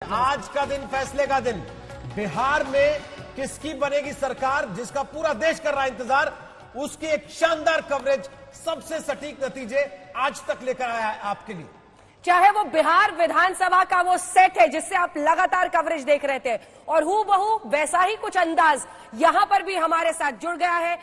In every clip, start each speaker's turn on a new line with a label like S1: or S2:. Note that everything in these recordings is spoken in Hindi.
S1: आज का दिन फैसले का दिन। बिहार में किसकी बनेगी सरकार, जिसका पूरा देश कर रहा है इंतजार, उसकी एक शानदार कवरेज, सबसे सटीक नतीजे आज तक लेकर आया है आपके लिए।
S2: चाहे वो बिहार विधानसभा का वो सेट है जिससे आप लगातार कवरेज देख रहे थे, और हूबहू वैसा ही कुछ अंदाज यहां पर भी हमारे साथ जुड़ गया है।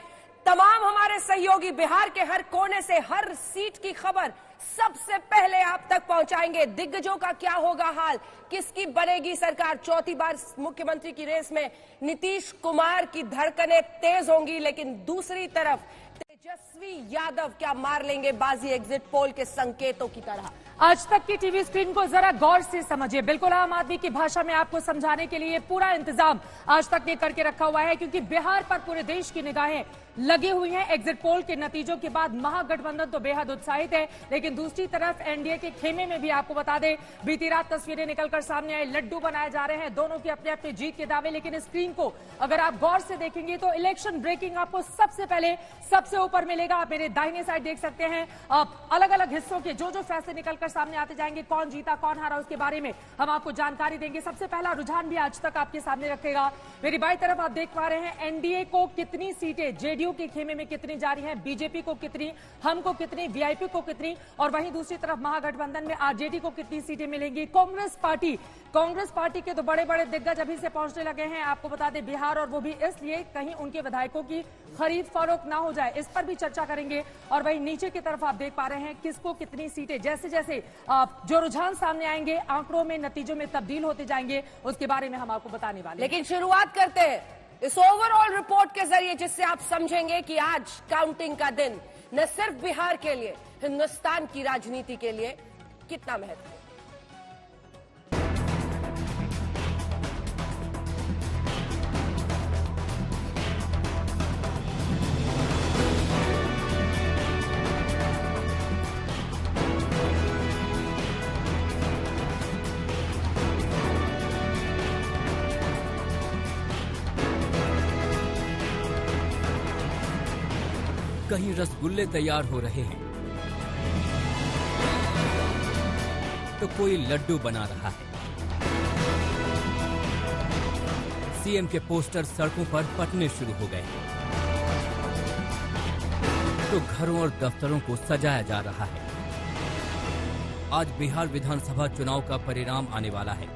S2: तमाम हमारे सहयोगी बिहार के हर कोने से हर सीट की खबर सबसे पहले आप तक पहुंचाएंगे। दिग्गजों का क्या होगा हाल, किसकी बनेगी सरकार, चौथी बार मुख्यमंत्री की रेस में नीतीश कुमार की धड़कनें तेज होंगी, लेकिन दूसरी तरफ तेजस्वी यादव क्या मार लेंगे बाजी एग्जिट पोल के संकेतों की तरह।
S3: आज तक की टीवी स्क्रीन को जरा गौर से समझिए। बिल्कुल आम आदमी की भाषा में आपको समझाने के लिए पूरा इंतजाम आज तक ने करके रखा हुआ है, क्योंकि बिहार पर पूरे देश की निगाहें लगी हुई हैं। एग्जिट पोल के नतीजों के बाद महागठबंधन तो बेहद उत्साहित है, लेकिन दूसरी तरफ एनडीए के खेमे में भी आपको बता दें, बीती रात तस्वीरें निकलकर सामने आई, लड्डू बनाए जा रहे हैं, दोनों की अपने अपने जीत के दावे। लेकिन स्क्रीन को अगर आप गौर से देखेंगे तो इलेक्शन ब्रेकिंग आपको सबसे पहले सबसे ऊपर मिलेगा। आप मेरे दाहिने साइड देख सकते हैं, अलग अलग हिस्सों के जो फैसले निकलकर सामने आते जाएंगे, कौन जीता कौन हारा उसके बारे में हम आपको जानकारी देंगे। सबसे पहला रुझान भी आज तक आपके सामने रखेगा। मेरी बाईं तरफ आप देख पा रहे हैं एनडीए को कितनी सीटें, जेडीयू के खेमे में कितनी जा रही हैं, बीजेपी को कितनी, हमको कितनी, वीआईपी को कितनी, और वहीं दूसरी तरफ महागठबंधन में आरजेडी को कितनी सीटें मिलेंगी। कांग्रेस पार्टी के तो बड़े बड़े दिग्गज अभी से पहुंचने लगे हैं, आपको बता दें बिहार, और वो भी इसलिए कहीं उनके विधायकों की खरीद फरोख्त ना हो जाए, इस पर भी चर्चा करेंगे। और वहीं नीचे की तरफ आप देख पा रहे हैं किसको कितनी सीटें, जैसे जैसे जो रुझान सामने आएंगे, आंकड़ों में नतीजों में तब्दील होते जाएंगे, उसके बारे में हम आपको बताने वाले।
S2: लेकिन शुरुआत करते हैं इस ओवरऑल रिपोर्ट के जरिए, जिससे आप समझेंगे कि आज काउंटिंग का दिन न सिर्फ बिहार के लिए, हिंदुस्तान की राजनीति के लिए कितना महत्वपूर्ण।
S4: कहीं रसगुल्ले तैयार हो रहे हैं तो कोई लड्डू बना रहा है। सीएम के पोस्टर सड़कों पर फटने शुरू हो गए हैं तो घरों और दफ्तरों को सजाया जा रहा है। आज बिहार विधानसभा चुनाव का परिणाम आने वाला है।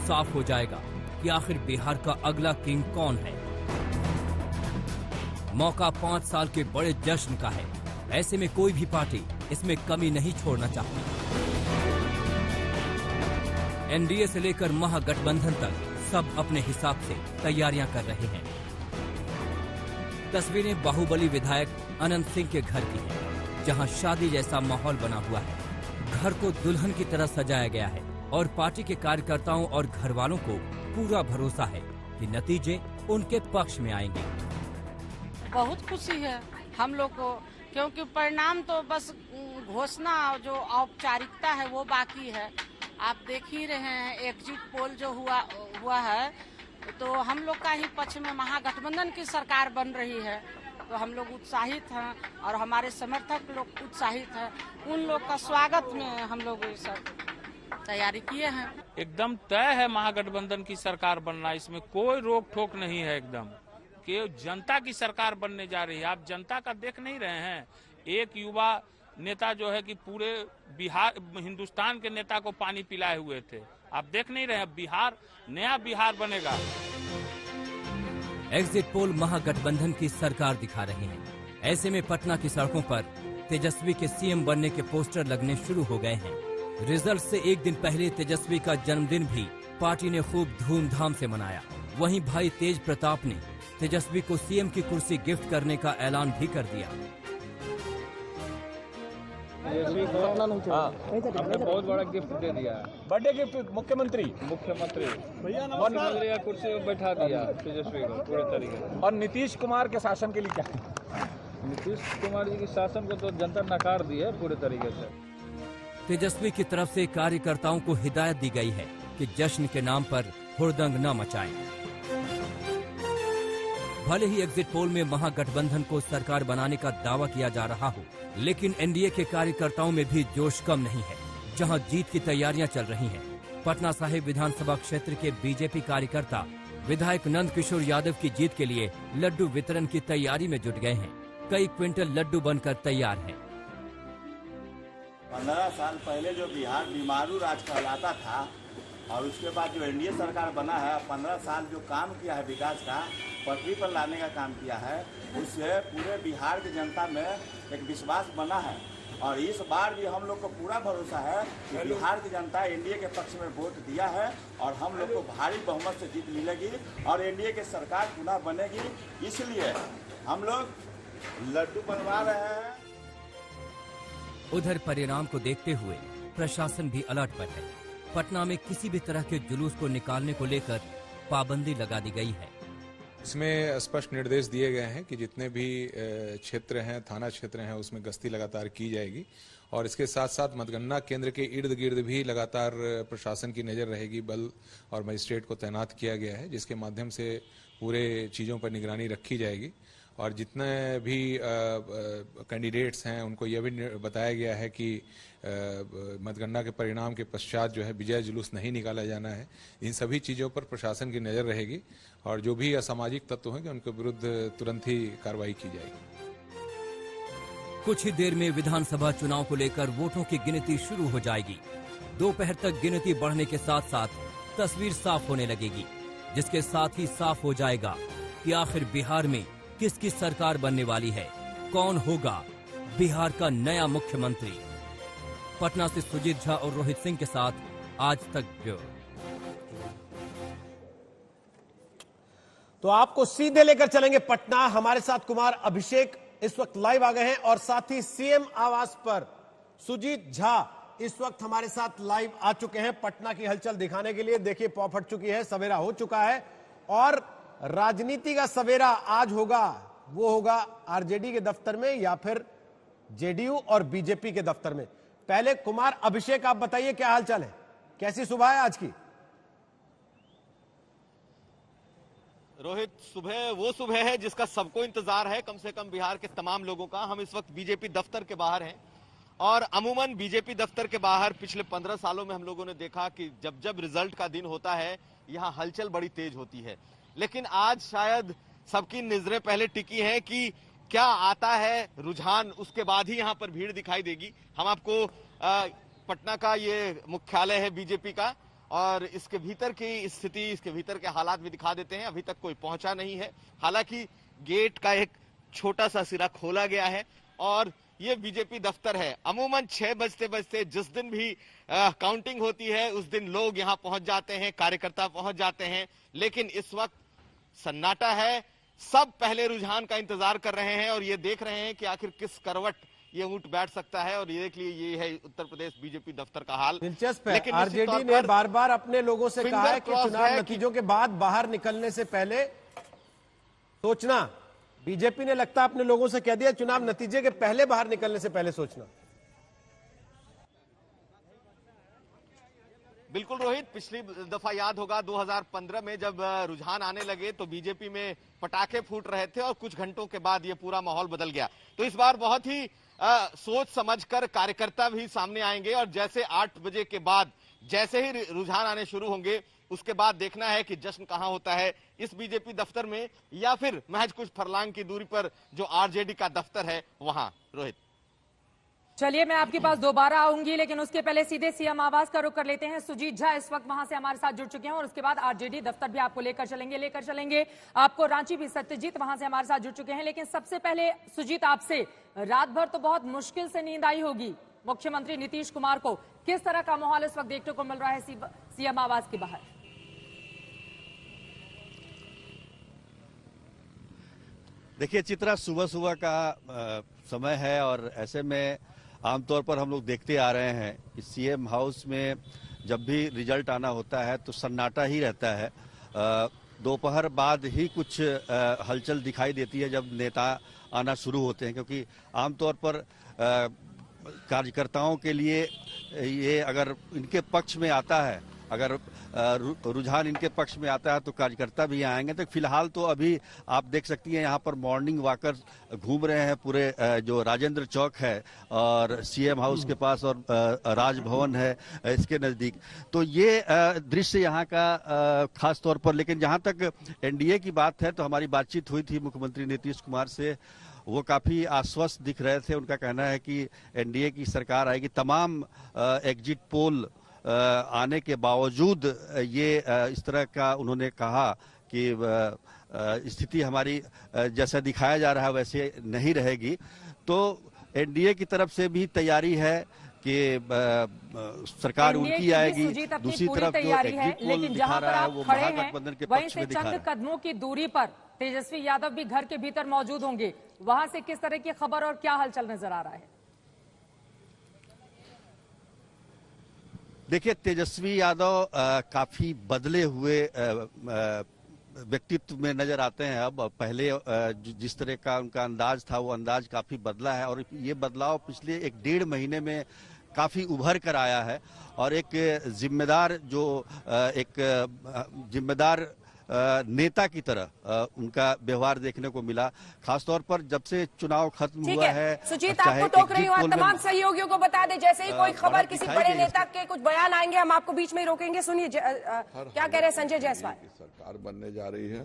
S4: साफ हो जाएगा कि आखिर बिहार का अगला किंग कौन है। मौका 5 साल के बड़े जश्न का है। ऐसे में कोई भी पार्टी इसमें कमी नहीं छोड़ना चाहती। एनडीए से लेकर महागठबंधन तक सब अपने हिसाब से तैयारियां कर रहे हैं। तस्वीरें बाहुबली विधायक अनंत सिंह के घर की हैं, जहां शादी जैसा माहौल बना हुआ है। घर को दुल्हन की तरह सजाया गया है और पार्टी के कार्यकर्ताओं और घर वालों को पूरा भरोसा है कि नतीजे उनके पक्ष में आएंगे।
S5: बहुत खुशी है हम लोग को, क्योंकि परिणाम तो बस घोषणा जो औपचारिकता है वो बाकी है। आप देख ही रहे हैं एग्जिट पोल जो हुआ है, तो हम लोग का ही पक्ष में महागठबंधन की सरकार बन रही है। तो हम लोग उत्साहित हैं और हमारे समर्थक लोग उत्साहित हैं। उन लोग का स्वागत में हम लोग ये सब तैयारी किए हैं।
S6: एकदम तय है महागठबंधन की सरकार बनना, इसमें कोई रोक टोक नहीं है। एकदम कि जनता की सरकार बनने जा रही है। आप जनता का देख नहीं रहे हैं। एक युवा नेता जो है कि पूरे बिहार हिंदुस्तान के नेता को पानी पिलाए हुए थे। आप देख नहीं रहे हैं, बिहार नया बिहार बनेगा।
S4: एग्जिट पोल महागठबंधन की सरकार दिखा रहे हैं। ऐसे में पटना की सड़कों पर तेजस्वी के सीएम बनने के पोस्टर लगने शुरू हो गए हैं। रिजल्ट से एक दिन पहले तेजस्वी का जन्मदिन भी पार्टी ने खूब धूमधाम से मनाया। वहीं भाई तेज प्रताप ने तेजस्वी को सीएम की कुर्सी गिफ्ट करने का ऐलान भी कर दिया।
S7: हमने बहुत बड़ा गिफ्ट दे दिया।
S1: बर्थडे गिफ्ट मुख्यमंत्री
S7: भैया मंत्री का कुर्सी पर बैठा दिया तेजस्वी को पूरे तरीके से।
S1: और नीतीश कुमार के शासन के लिए क्या?
S7: नीतीश कुमार जी की शासन को तो जनता नकार दी है पूरे तरीके से।
S4: तेजस्वी की तरफ से कार्यकर्ताओं को हिदायत दी गई है कि जश्न के नाम पर हुड़दंग न मचाएं। भले ही एग्जिट पोल में महागठबंधन को सरकार बनाने का दावा किया जा रहा हो, लेकिन एनडीए के कार्यकर्ताओं में भी जोश कम नहीं है। जहां जीत की तैयारियां चल रही हैं, पटना साहिब विधानसभा क्षेत्र के बीजेपी कार्यकर्ता विधायक नंद किशोर यादव की जीत के लिए लड्डू वितरण की तैयारी में जुट गए हैं। कई क्विंटल लड्डू बनकर तैयार हैं।
S8: 15 साल पहले जो बिहार बीमारू राज कहलाता था और उसके बाद जो एनडीए सरकार बना है, 15 साल जो काम किया है विकास का, पटरी पर लाने का काम किया है, उससे पूरे बिहार की जनता में एक विश्वास बना है। और इस बार भी हम लोग को पूरा भरोसा है कि बिहार की जनता एनडीए के पक्ष में वोट दिया है और हम लोग को भारी बहुमत से जीत मिलेगी और एनडीए की सरकार पुनः बनेगी। इसलिए हम लोग लड्डू बनवा रहे हैं।
S4: उधर परिणाम को देखते हुए प्रशासन भी अलर्ट पर है। पटना में किसी भी तरह के जुलूस को निकालने को लेकर पाबंदी लगा दी गई है।
S9: इसमें स्पष्ट निर्देश दिए गए हैं कि जितने भी क्षेत्र हैं, थाना क्षेत्र हैं, उसमें गश्ती लगातार की जाएगी और इसके साथ साथ मतगणना केंद्र के इर्द गिर्द भी लगातार प्रशासन की नजर रहेगी। बल और मजिस्ट्रेट को तैनात किया गया है, जिसके माध्यम से पूरे चीज़ों पर निगरानी रखी जाएगी और जितने भी कैंडिडेट्स हैं उनको यह भी बताया गया है कि मतगणना के परिणाम के पश्चात जो है विजय जुलूस नहीं निकाला जाना है। इन सभी चीज़ों पर प्रशासन की नज़र रहेगी और जो भी असामाजिक तत्व हैं उनके विरुद्ध तुरंत ही कार्रवाई की जाएगी।
S4: कुछ ही देर में विधानसभा चुनाव को लेकर वोटों की गिनती शुरू हो जाएगी। दोपहर तक गिनती बढ़ने के साथ साथ तस्वीर साफ होने लगेगी, जिसके साथ ही साफ हो जाएगा कि आखिर बिहार में किसकी सरकार बनने वाली है, कौन होगा बिहार का नया मुख्यमंत्री। पटना से सुजीत झा और रोहित सिंह के साथ आज तक ब्यूरो।
S1: तो आपको सीधे लेकर चलेंगे पटना। हमारे साथ कुमार अभिषेक इस वक्त लाइव आ गए हैं और साथ ही सीएम आवास पर सुजीत झा इस वक्त हमारे साथ लाइव आ चुके हैं पटना की हलचल दिखाने के लिए। देखिए पौ फट चुकी है, सवेरा हो चुका है और राजनीति का सवेरा आज होगा, वो होगा आरजेडी के दफ्तर में या फिर जेडीयू और बीजेपी के दफ्तर में। पहले कुमार अभिषेक आप बताइए क्या हालचाल है, कैसी सुबह है आज की?
S10: रोहित, सुबह वो सुबह है जिसका सबको इंतजार है, कम से कम बिहार के तमाम लोगों का। हम इस वक्त बीजेपी दफ्तर के बाहर हैं और अमूमन बीजेपी दफ्तर के बाहर पिछले 15 सालों में हम लोगों ने देखा कि जब जब रिजल्ट का दिन होता है यहां हलचल बड़ी तेज होती है, लेकिन आज शायद सबकी नजरें पहले टिकी हैं कि क्या आता है रुझान, उसके बाद ही यहां पर भीड़ दिखाई देगी। हम आपको पटना का ये मुख्यालय है बीजेपी का और इसके भीतर की स्थिति, इसके भीतर के हालात भी दिखा देते हैं। अभी तक कोई पहुंचा नहीं है, हालांकि गेट का एक छोटा सा सिरा खोला गया है और ये बीजेपी दफ्तर है। अमूमन 6 बजते बजते जिस दिन भी काउंटिंग होती है उस दिन लोग यहां पहुंच जाते हैं, कार्यकर्ता पहुंच जाते हैं, लेकिन इस वक्त सन्नाटा है। सब पहले रुझान का इंतजार कर रहे हैं और ये देख रहे हैं कि आखिर किस करवट ये ऊंट बैठ सकता है और ये देख लिए ये है उत्तर प्रदेश बीजेपी दफ्तर का हाल।
S1: दिलचस्प है, आरजेडी ने बार बार अपने लोगों से कहा है कि चुनाव नतीजों के बाद बाहर निकलने से पहले सोचना। बीजेपी ने लगता है अपने लोगों से कह दिया चुनाव नतीजे के पहले बाहर निकलने से पहले सोचना।
S10: बिल्कुल रोहित, पिछली दफा याद होगा 2015 में जब रुझान आने लगे तो बीजेपी में पटाखे फूट रहे थे और कुछ घंटों के बाद ये पूरा माहौल बदल गया। तो इस बार बहुत ही सोच समझकर कार्यकर्ता भी सामने आएंगे और जैसे 8 बजे के बाद जैसे ही रुझान आने शुरू होंगे उसके बाद देखना है कि जश्न कहां होता है, इस बीजेपी दफ्तर में या फिर महज कुछ फरलांग की दूरी पर जो आरजेडी का दफ्तर है वहां। रोहित,
S3: चलिए मैं आपके पास दोबारा आऊंगी, लेकिन उसके पहले सीधे सीएम आवास का रुख कर लेते हैं। सुजीत झा इस वक्त वहां से हमारे साथ जुड़ चुके हैं और उसके बाद आरजेडी दफ्तर भी आपको लेकर चलेंगे आपको रांची भी। सत्यजीत वहां से हमारे साथ जुड़ चुके हैं, लेकिन सबसे पहले सुजीत आपसे, रात भर तो बहुत मुश्किल से नींद आई होगी मुख्यमंत्री नीतीश कुमार को, किस तरह का माहौल इस वक्त देखने को मिल रहा है सीएम आवास के बाहर?
S11: देखिए चित्रा, सुबह सुबह का समय है और ऐसे में आमतौर पर हम लोग देखते आ रहे हैं कि सीएम हाउस में जब भी रिजल्ट आना होता है तो सन्नाटा ही रहता है। दोपहर बाद ही कुछ हलचल दिखाई देती है जब नेता आना शुरू होते हैं, क्योंकि आमतौर पर कार्यकर्ताओं के लिए ये अगर इनके पक्ष में आता है अगर रुझान इनके पक्ष में आता है तो कार्यकर्ता भी आएंगे। तो फिलहाल तो अभी आप देख सकती हैं यहाँ पर मॉर्निंग वॉकर घूम रहे हैं पूरे जो राजेंद्र चौक है और सीएम हाउस के पास और राजभवन है इसके नजदीक। तो ये दृश्य यहाँ का खास तौर पर। लेकिन जहाँ तक एनडीए की बात है तो हमारी बातचीत हुई थी मुख्यमंत्री नीतीश कुमार से, वो काफी आश्वस्त दिख रहे थे। उनका कहना है कि एनडीए की सरकार आएगी। तमाम एग्जिट पोल आने के बावजूद ये इस तरह का उन्होंने कहा कि स्थिति हमारी जैसा दिखाया जा रहा है वैसे नहीं रहेगी। तो एनडीए की तरफ से भी तैयारी है कि सरकार उनकी आएगी। दूसरी तरफ जो एग्जिट पोल दिखा रहा है वो महागठबंधन के पक्ष में दिखा रहा है।
S3: चंद कदमों की दूरी पर तेजस्वी यादव भी घर के भीतर मौजूद होंगे। वहां से किस तरह की खबर और क्या हलचल नजर आ रहा है?
S11: देखिए, तेजस्वी यादव काफी बदले हुए व्यक्तित्व में नजर आते हैं। अब पहले जिस तरह का उनका अंदाज था वो अंदाज काफी बदला है और ये बदलाव पिछले 1-1.5 महीने में काफी उभर कर आया है। और एक जिम्मेदार नेता की तरह उनका व्यवहार देखने को मिला। खासतौर पर जब से चुनाव खत्म हुआ है।
S2: सुजीत, आपको टोक रही हूँ, तमाम सहयोगियों को बता दें, जैसे ही कोई खबर किसी बड़े नेता के कुछ बयान आएंगे हम आपको बीच में ही रोकेंगे। सुनिए क्या कह रहे हैं संजय जायसवाल।
S12: सरकार बनने जा रही है।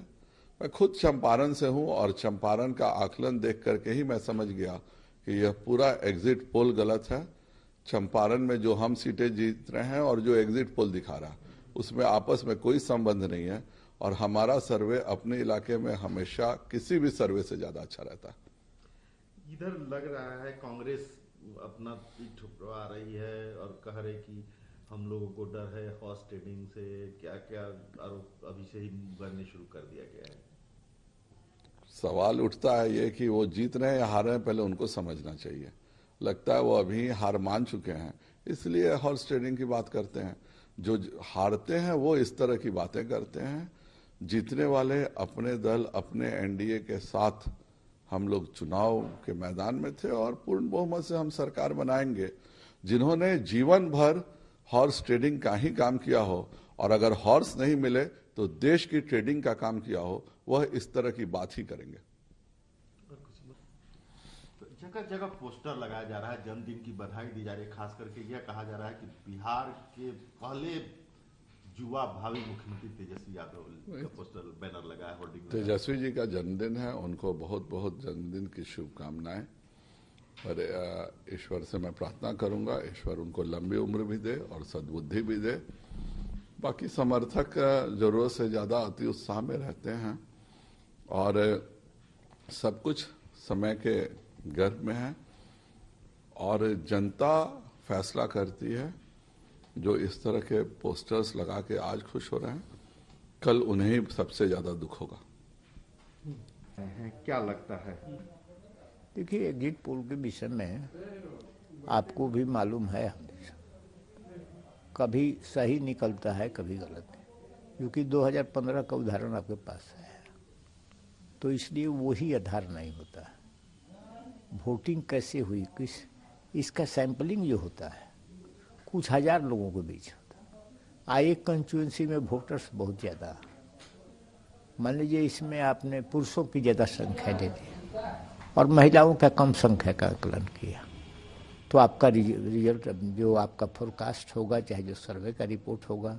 S12: मैं खुद चंपारण से हूं और चंपारण का आकलन देख करके ही मैं समझ गया कि यह पूरा एग्जिट पोल गलत है। चंपारण में जो हम सीटें जीत रहे हैं और जो एग्जिट पोल दिखा रहा उसमें आपस में कोई संबंध नहीं है। और हमारा सर्वे अपने इलाके में हमेशा किसी भी सर्वे से ज्यादा अच्छा रहता है।
S13: इधर लग रहा है कांग्रेस अपना पीठ ठुकरा रही है और कह रही कि हम लोगों को डर है हॉर्स ट्रेडिंग से, क्या क्या आरोप अभी से ही करने शुरू कर दिया गया है।
S12: सवाल उठता है ये कि वो जीत रहे हैं या हार रहे हैं, पहले उनको समझना चाहिए। लगता है वो अभी हार मान चुके हैं, इसलिए हॉर्स ट्रेडिंग की बात करते हैं। जो हारते हैं वो इस तरह की बातें करते हैं। जीतने वाले अपने दल, अपने एनडीए के साथ हम लोग चुनाव के मैदान में थे और पूर्ण बहुमत से हम सरकार बनाएंगे। जिन्होंने जीवन भर हॉर्स ट्रेडिंग का ही काम किया हो और अगर हॉर्स नहीं मिले तो देश की ट्रेडिंग का काम किया हो, वह इस तरह की बात ही करेंगे।
S13: जगह जगह पोस्टर लगाया जा रहा है, जन्मदिन की बधाई दी जा रही है। खास करके यह कहा जा रहा है कि बिहार के पहले युवा भावी मुख्यमंत्री तेजस्वी यादव का पोस्टर बैनर लगा है, होर्डिंग।
S12: तेजस्वी जी का जन्मदिन है, उनको बहुत बहुत जन्मदिन की शुभकामनाएं। और ईश्वर से मैं प्रार्थना करूंगा, ईश्वर उनको लंबी उम्र भी दे और सद्बुद्धि भी दे। बाकी समर्थक जरूरत से ज्यादा अति उत्साह में रहते हैं और सब कुछ समय के गर्भ में है और जनता फैसला करती है। जो इस तरह के पोस्टर्स लगा के आज खुश हो रहे हैं, कल उन्हें सबसे ज्यादा दुख होगा।
S13: क्या लगता है?
S14: देखिए, एग्जिट पोल के विषय में आपको भी मालूम है, कभी सही निकलता है कभी गलत, क्योंकि 2015 का उदाहरण आपके पास है, तो इसलिए वही आधार नहीं होता। वोटिंग कैसे हुई, इसका सैंपलिंग जो होता है कुछ हजार लोगों के बीच होता है। एक कंस्टिट्यूएंसी में वोटर्स बहुत ज्यादा, मान लीजिए इसमें आपने पुरुषों की ज्यादा संख्या दे दी और महिलाओं का कम संख्या का आकलन किया, तो आपका रिजल्ट जो आपका फोरकास्ट होगा, चाहे जो सर्वे का रिपोर्ट होगा,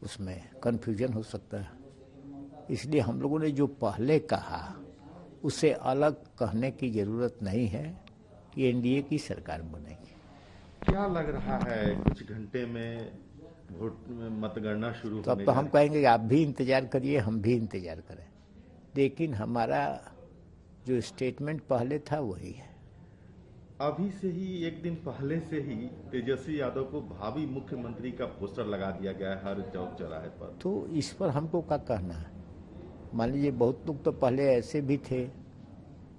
S14: उसमें कन्फ्यूजन हो सकता है। इसलिए हम लोगों ने जो पहले कहा उसे अलग कहने की जरूरत नहीं है कि एनडीए की सरकार बनेगी।
S13: क्या लग रहा है कुछ घंटे में वोट मतगणना शुरू
S14: तो अब तो हम कहेंगे आप भी इंतजार करिए, हम भी इंतजार करें, लेकिन हमारा जो स्टेटमेंट पहले था वही है।
S13: अभी से ही एक दिन पहले से ही तेजस्वी यादव को भावी मुख्यमंत्री का पोस्टर लगा दिया गया है हर चौक चौराहे पर।
S14: तो इस पर हमको क्या कहना है? मान लीजिए बहुत लोग तो पहले ऐसे भी थे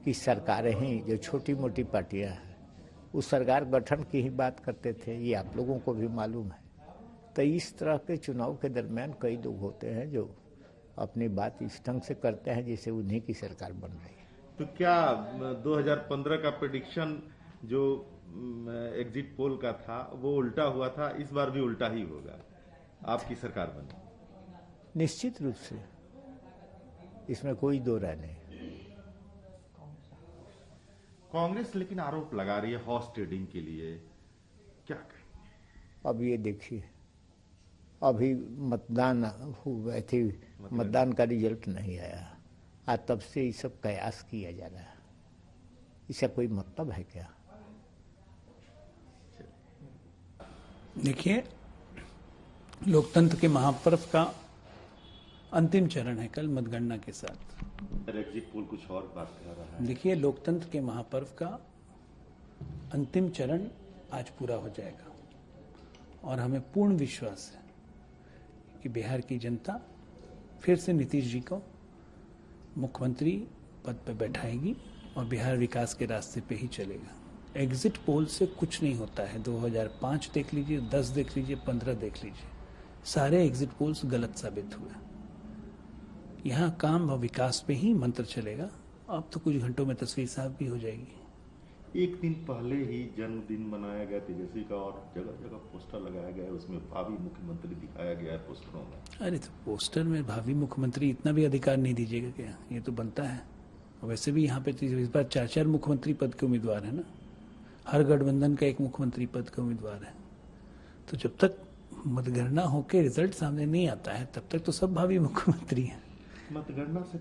S14: कि सरकारें ही जो छोटी मोटी पार्टियां हैं उस सरकार गठन की ही बात करते थे, ये आप लोगों को भी मालूम है। तो इस तरह के चुनाव के दरमियान कई लोग होते हैं जो अपनी बात इस ढंग से करते हैं जैसे उन्हीं की सरकार बन रही है।
S13: तो क्या 2015 का प्रेडिक्शन जो एग्जिट पोल का था वो उल्टा हुआ था, इस बार भी उल्टा ही होगा? आपकी सरकार बने?
S14: निश्चित रूप से, इसमें कोई दो राय नहीं।
S13: कांग्रेस लेकिन आरोप लगा रही है हॉर्स ट्रेडिंग के लिए, क्या कहेंगे?
S14: अब ये देखिए, अभी मतदान का रिजल्ट नहीं आया, आज तब से ये सब कयास किया जा रहा है। इसका कोई मतलब है क्या?
S15: देखिए, लोकतंत्र के महापर्व का अंतिम चरण है कल मतगणना के साथ।
S13: एग्जिट पोल कुछ और बात कर रहा है।
S15: देखिए, लोकतंत्र के महापर्व का अंतिम चरण आज पूरा हो जाएगा और हमें पूर्ण विश्वास है कि बिहार की जनता फिर से नीतीश जी को मुख्यमंत्री पद पर बैठाएगी और बिहार विकास के रास्ते पे ही चलेगा। एग्जिट पोल से कुछ नहीं होता है। 2005 देख लीजिए, 10 देख लीजिए, 15 देख लीजिए, सारे एग्जिट पोल्स गलत साबित हुए। यहाँ काम व विकास पे ही मंत्र चलेगा। अब तो कुछ घंटों में तस्वीर साफ भी हो जाएगी।
S13: एक दिन पहले ही जन्मदिन मनाया गया तेजस्वी का और जगह जगह पोस्टर लगाया गया है, उसमें भावी मुख्यमंत्री दिखाया गया है पोस्टरों में।
S15: अरे तो पोस्टर में भावी मुख्यमंत्री इतना भी अधिकार नहीं दीजिएगा क्या? ये तो बनता है। और वैसे भी यहाँ पे इस बार 4 मुख्यमंत्री पद के उम्मीदवार है ना, हर गठबंधन का एक मुख्यमंत्री पद का उम्मीदवार है। तो जब तक मतगणना होकर रिजल्ट सामने नहीं आता है तब तक तो सब भावी मुख्यमंत्री हैं।
S13: मतगणना से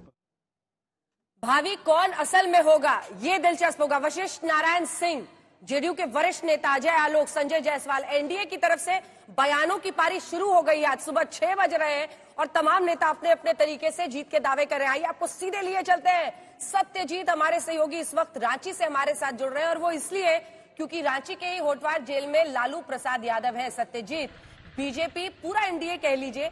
S2: भावी कौन असल में होगा, ये दिलचस्प होगा। वशिष्ठ नारायण सिंह, जेडीयू के वरिष्ठ नेता, अजय आलोक, संजय जायसवाल, एनडीए की तरफ से बयानों की पारी शुरू हो गई। आज सुबह 6 बज रहे हैं और तमाम नेता अपने अपने तरीके से जीत के दावे कर रहे हैं। आइए आपको सीधे लिए चलते हैं। सत्यजीत, हमारे सहयोगी, इस वक्त रांची से हमारे साथ जुड़ रहे हैं और वो इसलिए क्योंकि रांची के ही होटवार जेल में लालू प्रसाद यादव है। सत्यजीत, बीजेपी, पूरा एनडीए कह लीजिए,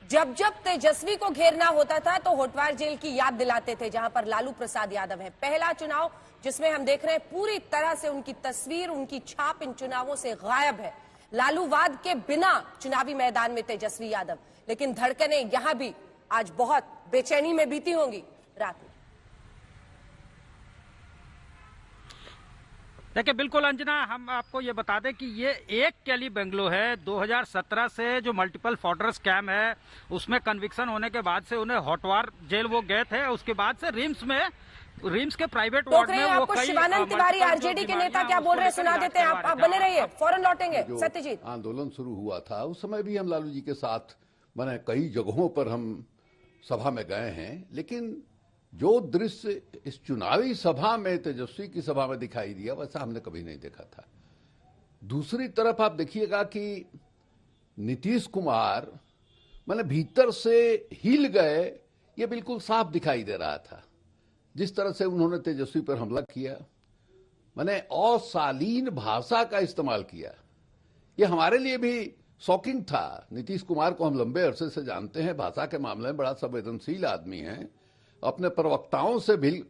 S2: जब जब तेजस्वी को घेरना होता था तो होटवार जेल की याद दिलाते थे, जहां पर लालू प्रसाद यादव है। पहला चुनाव जिसमें हम देख रहे हैं पूरी तरह से उनकी तस्वीर, उनकी छाप इन चुनावों से गायब है। लालूवाद के बिना चुनावी मैदान में तेजस्वी यादव, लेकिन धड़कनें यहां भी आज बहुत बेचैनी में बीती होंगी रात में।
S16: देखिए, बिल्कुल अंजना, हम आपको ये बता दें कि ये एक कैली बेंगलो है। 2017 से जो मल्टीपल फॉर्डर स्कैम है उसमें कन्विक्शन होने के बाद से उन्हें होटवार जेल वो गए थे। उसके बाद से रिम्स के प्राइवेट वार्ड में वो कई
S2: शिवानंद तिवारी, आरजेडी के नेता क्या बोल रहे हैं, सुना देते हैं। आप बने रहिए, फौरन लौटेंगे। सत्यजीत,
S17: आंदोलन शुरू हुआ था उस समय भी हम लालू जी के साथ मैंने कई जगहों पर हम सभा में गए हैं, लेकिन जो दृश्य इस चुनावी सभा में तेजस्वी की सभा में दिखाई दिया वैसा हमने कभी नहीं देखा था। दूसरी तरफ आप देखिएगा कि नीतीश कुमार मैंने भीतर से हिल गए, ये बिल्कुल साफ दिखाई दे रहा था। जिस तरह से उन्होंने तेजस्वी पर हमला किया, मैंने अशालीन भाषा का इस्तेमाल किया, ये हमारे लिए भी शॉकिंग था। नीतीश कुमार को हम लंबे अरसे से जानते हैं, भाषा के मामले में बड़ा संवेदनशील आदमी है। अपने प्रवक्ताओं से भी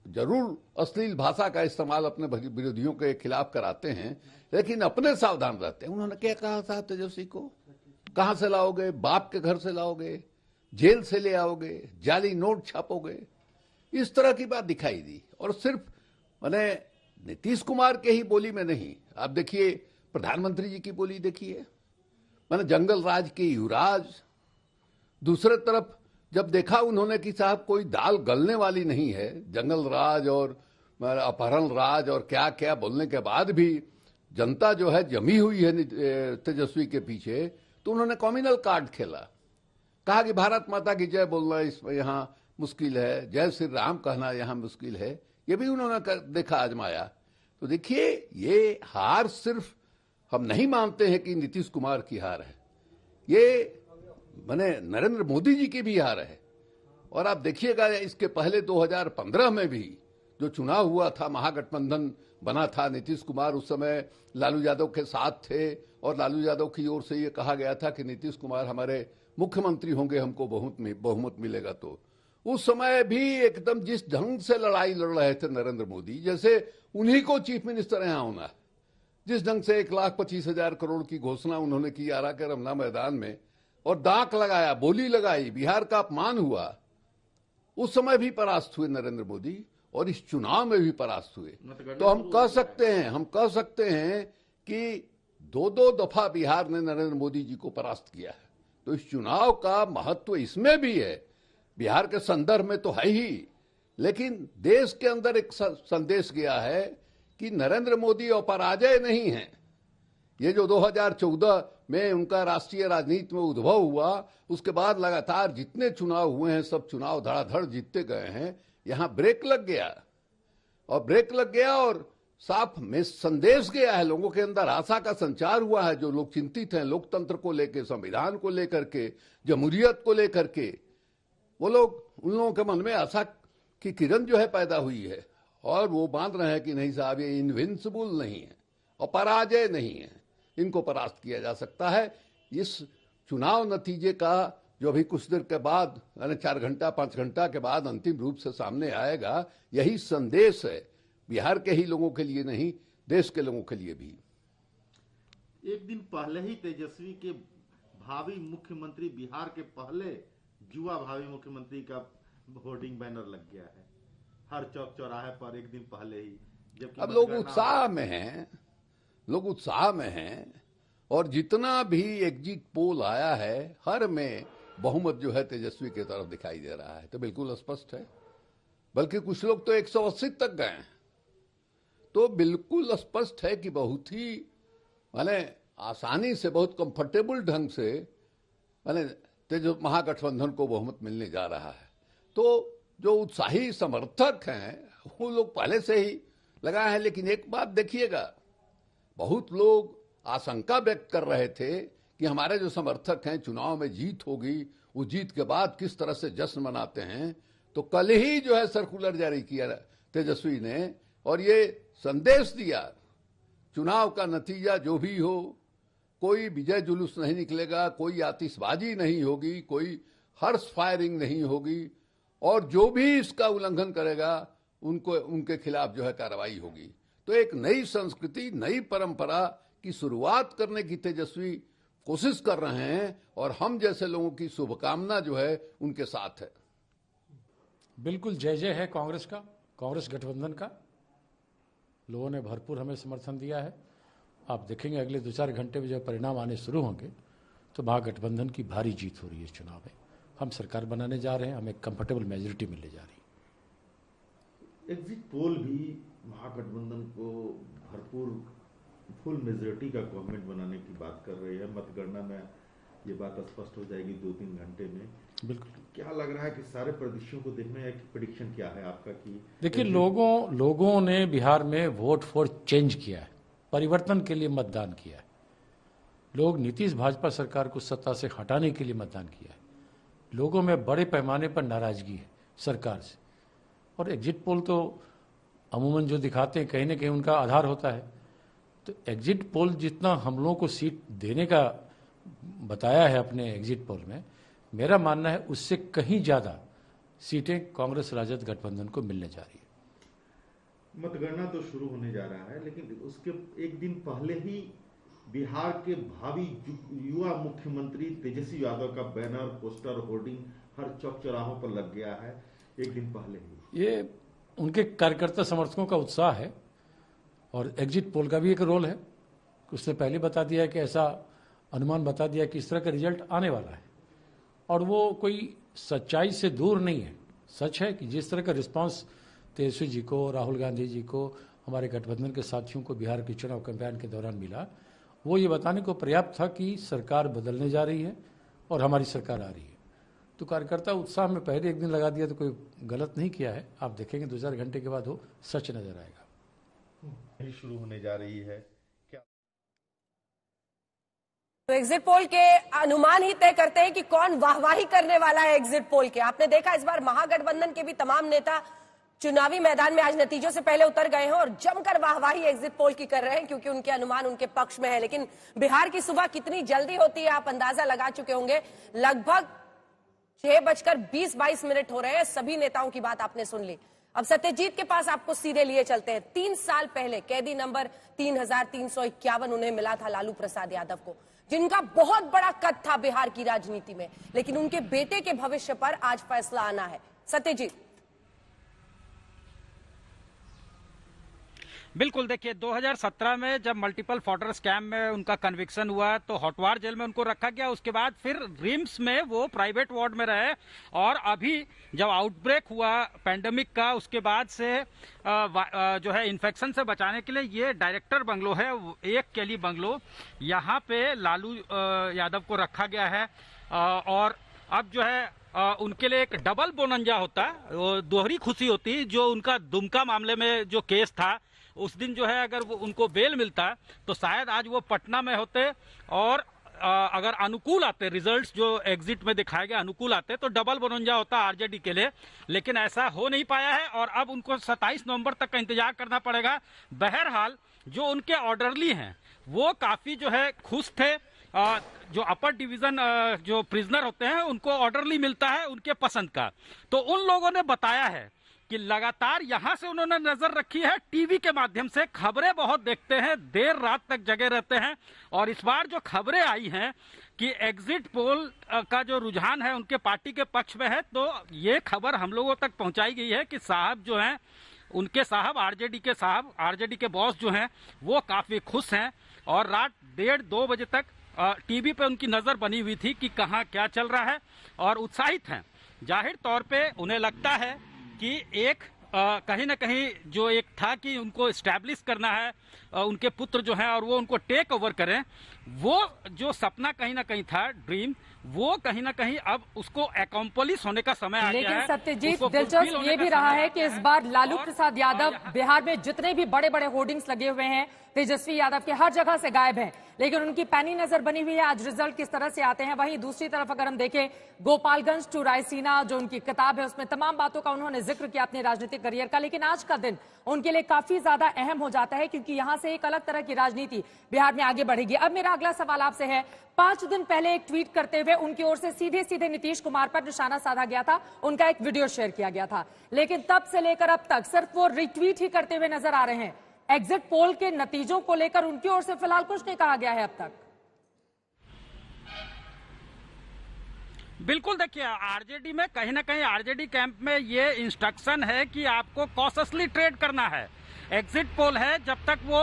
S17: जरूर अश्लील भाषा का इस्तेमाल अपने विरोधियों के खिलाफ कराते हैं, लेकिन अपने सावधान रहते हैं। उन्होंने क्या कहा था तेजस्वी को, कहां से लाओगे, बाप के घर से लाओगे, जेल से ले आओगे, जाली नोट छापोगे, इस तरह की बात दिखाई दी। और सिर्फ मैंने नीतीश कुमार के ही बोली में नहीं, आप देखिए प्रधानमंत्री जी की बोली देखिए, मैंने जंगल राज के युवराज। दूसरे तरफ जब देखा उन्होंने कि साहब कोई दाल गलने वाली नहीं है, जंगल राज और अपहरण राज और क्या क्या बोलने के बाद भी जनता जो है जमी हुई है तेजस्वी के पीछे, तो उन्होंने कॉम्युनल कार्ड खेला। कहा कि भारत माता की जय बोलना इस यहाँ मुश्किल है, जय श्री राम कहना यहाँ मुश्किल है, ये भी उन्होंने देखा, आजमाया। तो देखिए, ये हार सिर्फ हम नहीं मानते हैं कि नीतीश कुमार की हार है, ये मैंने नरेंद्र मोदी जी की भी हार है। और आप देखिएगा इसके पहले 2015 में भी जो चुनाव हुआ था, महागठबंधन बना था, नीतीश कुमार उस समय लालू यादव के साथ थे और लालू यादव की ओर से ये कहा गया था कि नीतीश कुमार हमारे मुख्यमंत्री होंगे, हमको बहुमत मिलेगा। तो उस समय भी एकदम जिस ढंग से लड़ाई लड़ रहे थे नरेंद्र मोदी, जैसे उन्हीं को चीफ मिनिस्टर यहाँ होना, जिस ढंग से 1,25,000 करोड़ की घोषणा उन्होंने की आरा के रमना मैदान में और दांक लगाया, बोली लगाई, बिहार का अपमान हुआ, उस समय भी परास्त हुए नरेंद्र मोदी और इस चुनाव में भी परास्त हुए। तो हम कह सकते हैं कि 2-2 दफा बिहार ने नरेंद्र मोदी जी को परास्त किया है। तो इस चुनाव का महत्व इसमें भी है, बिहार के संदर्भ में तो है ही, लेकिन देश के अंदर एक संदेश गया है कि नरेंद्र मोदी अपराजय नहीं है। ये जो 2014 में उनका राष्ट्रीय राजनीति में उद्भव हुआ, उसके बाद लगातार जितने चुनाव हुए हैं सब चुनाव धड़ाधड़ जीतते गए हैं। यहां ब्रेक लग गया और साफ में संदेश गया है, लोगों के अंदर आशा का संचार हुआ है। जो लोग चिंतित हैं लोकतंत्र को लेकर, संविधान को लेकर के, जमहूरियत को लेकर के, वो लोग, उन लोगों के मन में आशा की किरण जो है पैदा हुई है और वो मान रहे हैं कि नहीं साहब, ये इनविंसिबल नहीं है, अपराजय नहीं है, इनको परास्त किया जा सकता है। इस चुनाव नतीजे का जो अभी कुछ देर के बाद, यानी 4 घंटा 5 घंटा के बाद अंतिम रूप से सामने आएगा, यही संदेश है बिहार के ही लोगों के लिए नहीं, देश के लोगों के लिए भी।
S13: एक दिन पहले ही तेजस्वी के भावी मुख्यमंत्री, बिहार के पहले युवा भावी मुख्यमंत्री का होर्डिंग बैनर लग गया है हर चौक चौराहे पर, एक दिन पहले ही। जबकि
S17: अब लोग उत्साह में हैं और जितना भी एग्जिट पोल आया है, हर में बहुमत जो है तेजस्वी की तरफ दिखाई दे रहा है, तो बिल्कुल स्पष्ट है। बल्कि कुछ लोग तो 180 तक गए हैं, तो बिल्कुल स्पष्ट है कि बहुत ही माने आसानी से, बहुत कंफर्टेबल ढंग से माने महागठबंधन को बहुमत मिलने जा रहा है। तो जो उत्साही समर्थक हैं वो लोग पहले से ही लगाए हैं। लेकिन एक बात देखिएगा, बहुत लोग आशंका व्यक्त कर रहे थे कि हमारे जो समर्थक हैं, चुनाव में जीत होगी, उस जीत के बाद किस तरह से जश्न मनाते हैं। तो कल ही जो है सर्कुलर जारी किया तेजस्वी ने और ये संदेश दिया, चुनाव का नतीजा जो भी हो, कोई विजय जुलूस नहीं निकलेगा, कोई आतिशबाजी नहीं होगी, कोई हर्ष फायरिंग नहीं होगी और जो भी इसका उल्लंघन करेगा उनको, उनके खिलाफ जो है कार्रवाई होगी। तो एक नई संस्कृति, नई परंपरा की शुरुआत करने की तेजस्वी कोशिश कर रहे हैं और हम जैसे लोगों की शुभकामना जो है उनके साथ है।
S18: बिल्कुल जय जय है कांग्रेस का, कांग्रेस गठबंधन का। लोगों ने भरपूर हमें समर्थन दिया है। आप देखेंगे अगले 2-4 घंटे में जब परिणाम आने शुरू होंगे तो महागठबंधन की भारी जीत हो रही है इस चुनाव में। हम सरकार बनाने जा रहे हैं, हमें कंफर्टेबल मेजोरिटी मिलने जा रही है।
S13: एग्जिट पोल भी महागठबंधन को भरपूर फुल मेजोरिटी का गवर्नमेंट बनाने की बात कर रही है। मतगणना में ये बात स्पष्ट हो जाएगी 2-3 घंटे में।
S18: बिल्कुल।
S13: क्या लग रहा है कि सारे प्रदेशों को देखने का प्रेडिक्शन क्या है आपका? कि
S18: देखिए, लोगों ने बिहार में वोट फॉर चेंज किया है, परिवर्तन के लिए मतदान किया है। लोग नीतीश भाजपा सरकार को सत्ता से हटाने के लिए मतदान किया है। लोगों में बड़े पैमाने पर नाराजगी है सरकार से। और एग्जिट पोल तो अमूमन जो दिखाते हैं कहीं ना कहीं उनका आधार होता है। तो एग्जिट पोल जितना हम लोगों को सीट देने का बताया है अपने एग्जिट पोल में, मेरा मानना है उससे कहीं ज्यादा सीटें कांग्रेस राजद गठबंधन को मिलने जा रही है।
S13: मतगणना तो शुरू होने जा रहा है, लेकिन उसके एक दिन पहले ही बिहार के भावी युवा मुख्यमंत्री तेजस्वी यादव का बैनर, पोस्टर, होर्डिंग हर चौक चौराहों पर लग गया है एक दिन पहले ही।
S18: ये उनके कार्यकर्ता समर्थकों का उत्साह है और एग्जिट पोल का भी एक रोल है। उसने पहले बता दिया है कि ऐसा अनुमान बता दिया कि इस तरह का रिजल्ट आने वाला है और वो कोई सच्चाई से दूर नहीं है। सच है कि जिस तरह का रिस्पांस तेजस्वी जी को, राहुल गांधी जी को, हमारे गठबंधन के साथियों को बिहार के चुनाव कैंपेन के दौरान मिला, वो ये बताने को पर्याप्त था कि सरकार बदलने जा रही है और हमारी सरकार आ रही है। तो कार्यकर्ता उत्साह में पहले एक दिन लगा दिया तो कोई गलत नहीं किया है। आप देखेंगे 2-4 घंटे के बाद वो सच नजर आएगा।
S13: शुरू होने जा रही है क्या?
S2: तो एग्जिट पोल के अनुमान ही तय करते हैं कि कौन वाहवाही करने वाला है एग्जिट पोल के। आपने देखा इस बार महागठबंधन के भी तमाम नेता चुनावी मैदान में आज नतीजों से पहले उतर गए हैं और जमकर वाहवाही एग्जिट पोल की कर रहे हैं क्योंकि उनके अनुमान उनके पक्ष में है। लेकिन बिहार की सुबह कितनी जल्दी होती है आप अंदाजा लगा चुके होंगे। लगभग 6:20-22 हो रहे हैं। सभी नेताओं की बात आपने सुन ली। अब सत्यजीत के पास आपको सीधे लिए चलते हैं। 3 साल पहले कैदी नंबर 3351 उन्हें मिला था लालू प्रसाद यादव को, जिनका बहुत बड़ा कद था बिहार की राजनीति में। लेकिन उनके बेटे के भविष्य पर आज फैसला आना है। सत्यजीत।
S16: बिल्कुल, देखिए 2017 में जब मल्टीपल फॉटर स्कैम में उनका कन्विक्शन हुआ तो हॉटवार जेल में उनको रखा गया। उसके बाद फिर रिम्स में वो प्राइवेट वार्ड में रहे और अभी जब आउटब्रेक हुआ पैंडेमिक का उसके बाद से जो है इन्फेक्शन से बचाने के लिए ये डायरेक्टर बंगलो है, एक केली बंगलो, यहाँ पे लालू यादव को रखा गया है। और अब जो है उनके लिए एक डबल बोनंजा होता, वो दोहरी खुशी होती। जो उनका दुमका मामले में जो केस था उस दिन जो है अगर वो उनको बेल मिलता तो शायद आज वो पटना में होते और अगर अनुकूल आते रिजल्ट्स जो एग्जिट में दिखाए गए अनुकूल आते तो डबल बोनंजा होता आरजेडी के लिए, लेकिन ऐसा हो नहीं पाया है और अब उनको 27 नवंबर तक का इंतजार करना पड़ेगा। बहरहाल जो उनके ऑर्डरली हैं वो काफी जो है खुश थे। जो अपर डिवीजन जो प्रिजनर होते हैं उनको ऑर्डरली मिलता है उनके पसंद का, तो उन लोगों ने बताया है कि लगातार यहां से उन्होंने नजर रखी है, टीवी के माध्यम से खबरें बहुत देखते हैं, देर रात तक जगे रहते हैं। और इस बार जो खबरें आई हैं कि एग्जिट पोल का जो रुझान है उनके पार्टी के पक्ष में है, तो ये खबर हम लोगों तक पहुंचाई गई है कि साहब जो हैं उनके साहब आरजेडी के बॉस जो हैं वो काफी खुश हैं और रात 1:30-2 बजे तक टीवी पे उनकी नजर बनी हुई थी कि कहाँ क्या चल रहा है और उत्साहित हैं। जाहिर तौर पे उन्हें लगता है कि एक कहीं ना कहीं जो एक था कि उनको एस्टैब्लिश करना है उनके पुत्र जो हैं और वो उनको टेक ओवर करें, वो जो सपना कहीं ना कहीं था ड्रीम, वो कहीं ना कहीं अब उसको अकम्प्लिश होने का समय आ गया है।
S3: लेकिन सत्यजीत दिलचस्प ये भी रहा है कि इस बार लालू प्रसाद यादव बिहार में जितने भी बड़े बड़े होर्डिंग्स लगे हुए हैं तेजस्वी यादव के हर जगह से गायब हैं, लेकिन उनकी पैनी नजर बनी हुई है आज रिजल्ट किस तरह से आते हैं। वहीं दूसरी तरफ अगर हम देखें गोपालगंज टू रायसीना जो उनकी किताब है उसमें तमाम बातों का उन्होंने जिक्र किया अपने राजनीतिक करियर का, लेकिन आज का दिन उनके लिए काफी ज्यादा अहम हो जाता है क्योंकि यहां से एक अलग तरह की राजनीति बिहार में आगे बढ़ेगी। अब मेरा अगला सवाल आपसे है, 5 दिन पहले एक ट्वीट करते हुए उनकी ओर से सीधे सीधे नीतीश कुमार पर निशाना साधा गया था, उनका एक वीडियो शेयर किया गया था, लेकिन तब से लेकर अब तक सिर्फ वो रिट्वीट ही करते हुए नजर आ रहे हैं। एग्जिट पोल के नतीजों को लेकर उनकी ओर से फिलहाल कुछ नहीं कहा गया है अब तक।
S16: बिल्कुल, देखिए आरजेडी में कहीं ना कहीं आरजेडी कैंप में ये इंस्ट्रक्शन है कि आपको कॉशसली ट्रेड करना है। एग्जिट पोल है, जब तक वो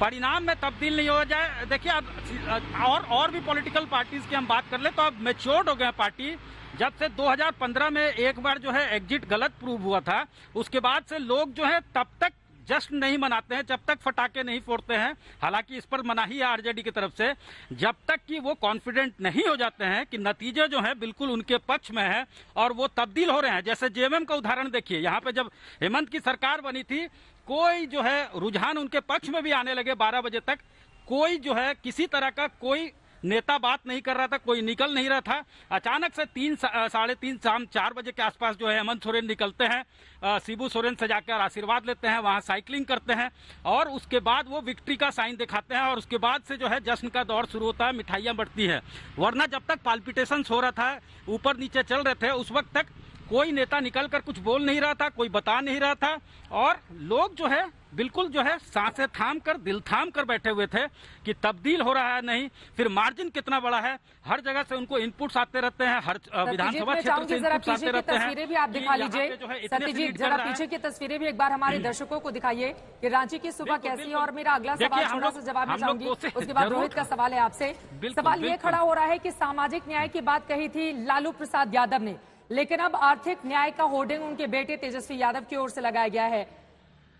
S16: परिणाम में तब्दील नहीं हो जाए। देखिए अब और भी पॉलिटिकल पार्टीज की हम बात कर ले तो अब मैच्योर्ड हो गए पार्टी। जब से 2015 में एक बार जो है एग्जिट गलत प्रूव हुआ था, उसके बाद से लोग जो है तब तक जश्न नहीं मनाते हैं जब तक फटाके नहीं फोड़ते हैं। हालांकि इस पर मनाही है आरजेडी की तरफ से, जब तक कि वो कॉन्फिडेंट नहीं हो जाते हैं कि नतीजे जो है बिल्कुल उनके पक्ष में है और वो तब्दील हो रहे हैं। जैसे जेएमएम का उदाहरण देखिए, यहाँ पे जब हेमंत की सरकार बनी थी कोई जो है रुझान उनके पक्ष में भी आने लगे 12 बजे तक, कोई जो है किसी तरह का कोई नेता बात नहीं कर रहा था, कोई निकल नहीं रहा था। अचानक से 3-3:30 शाम 4 बजे के आसपास जो है हेमंत सोरेन निकलते हैं, शिबू सोरेन से जाकर आशीर्वाद लेते हैं, वहां साइकिलिंग करते हैं और उसके बाद वो विक्ट्री का साइन दिखाते हैं और उसके बाद से जो है जश्न का दौर शुरू होता है, मिठाइयां बढ़ती है। वरना जब तक पाल्पिटेशन हो रहा था, ऊपर नीचे चल रहे थे, उस वक्त तक कोई नेता निकलकर कुछ बोल नहीं रहा था, कोई बता नहीं रहा था और लोग जो है बिल्कुल जो है सांसें थाम कर दिल थाम कर बैठे हुए थे कि तब्दील हो रहा है नहीं। फिर मार्जिन कितना बड़ा है, हर जगह से उनको इनपुट्स आते रहते हैं, हर विधानसभा क्षेत्र से इनपुट्स आते रहते हैं।
S3: तस्वीरें भी आप दिखा लीजिए सत्यजीत, जरा पीछे की तस्वीरें भी एक बार हमारे दर्शकों को दिखाइए कि रांची की सुबह कैसी है। और मेरा अगला सवाल छोटा सा जवाब में जाऊंगी, उसके बाद रोहित का सवाल है आपसे। सवाल ये खड़ा हो रहा है कि सामाजिक न्याय की बात कही थी लालू प्रसाद यादव ने, लेकिन अब आर्थिक न्याय का होर्डिंग उनके बेटे तेजस्वी यादव की ओर से लगाया गया है।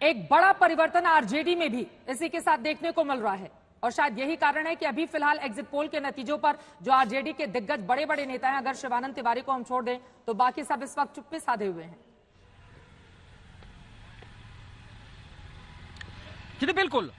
S3: एक बड़ा परिवर्तन आरजेडी में भी इसी के साथ देखने को मिल रहा है और शायद यही कारण है कि अभी फिलहाल एग्जिट पोल के नतीजों पर जो आरजेडी के दिग्गज बड़े बड़े नेता हैं, अगर शिवानंद तिवारी को हम छोड़ दें तो बाकी सब इस वक्त चुप्पी साधे हुए हैं।
S16: जी बिल्कुल,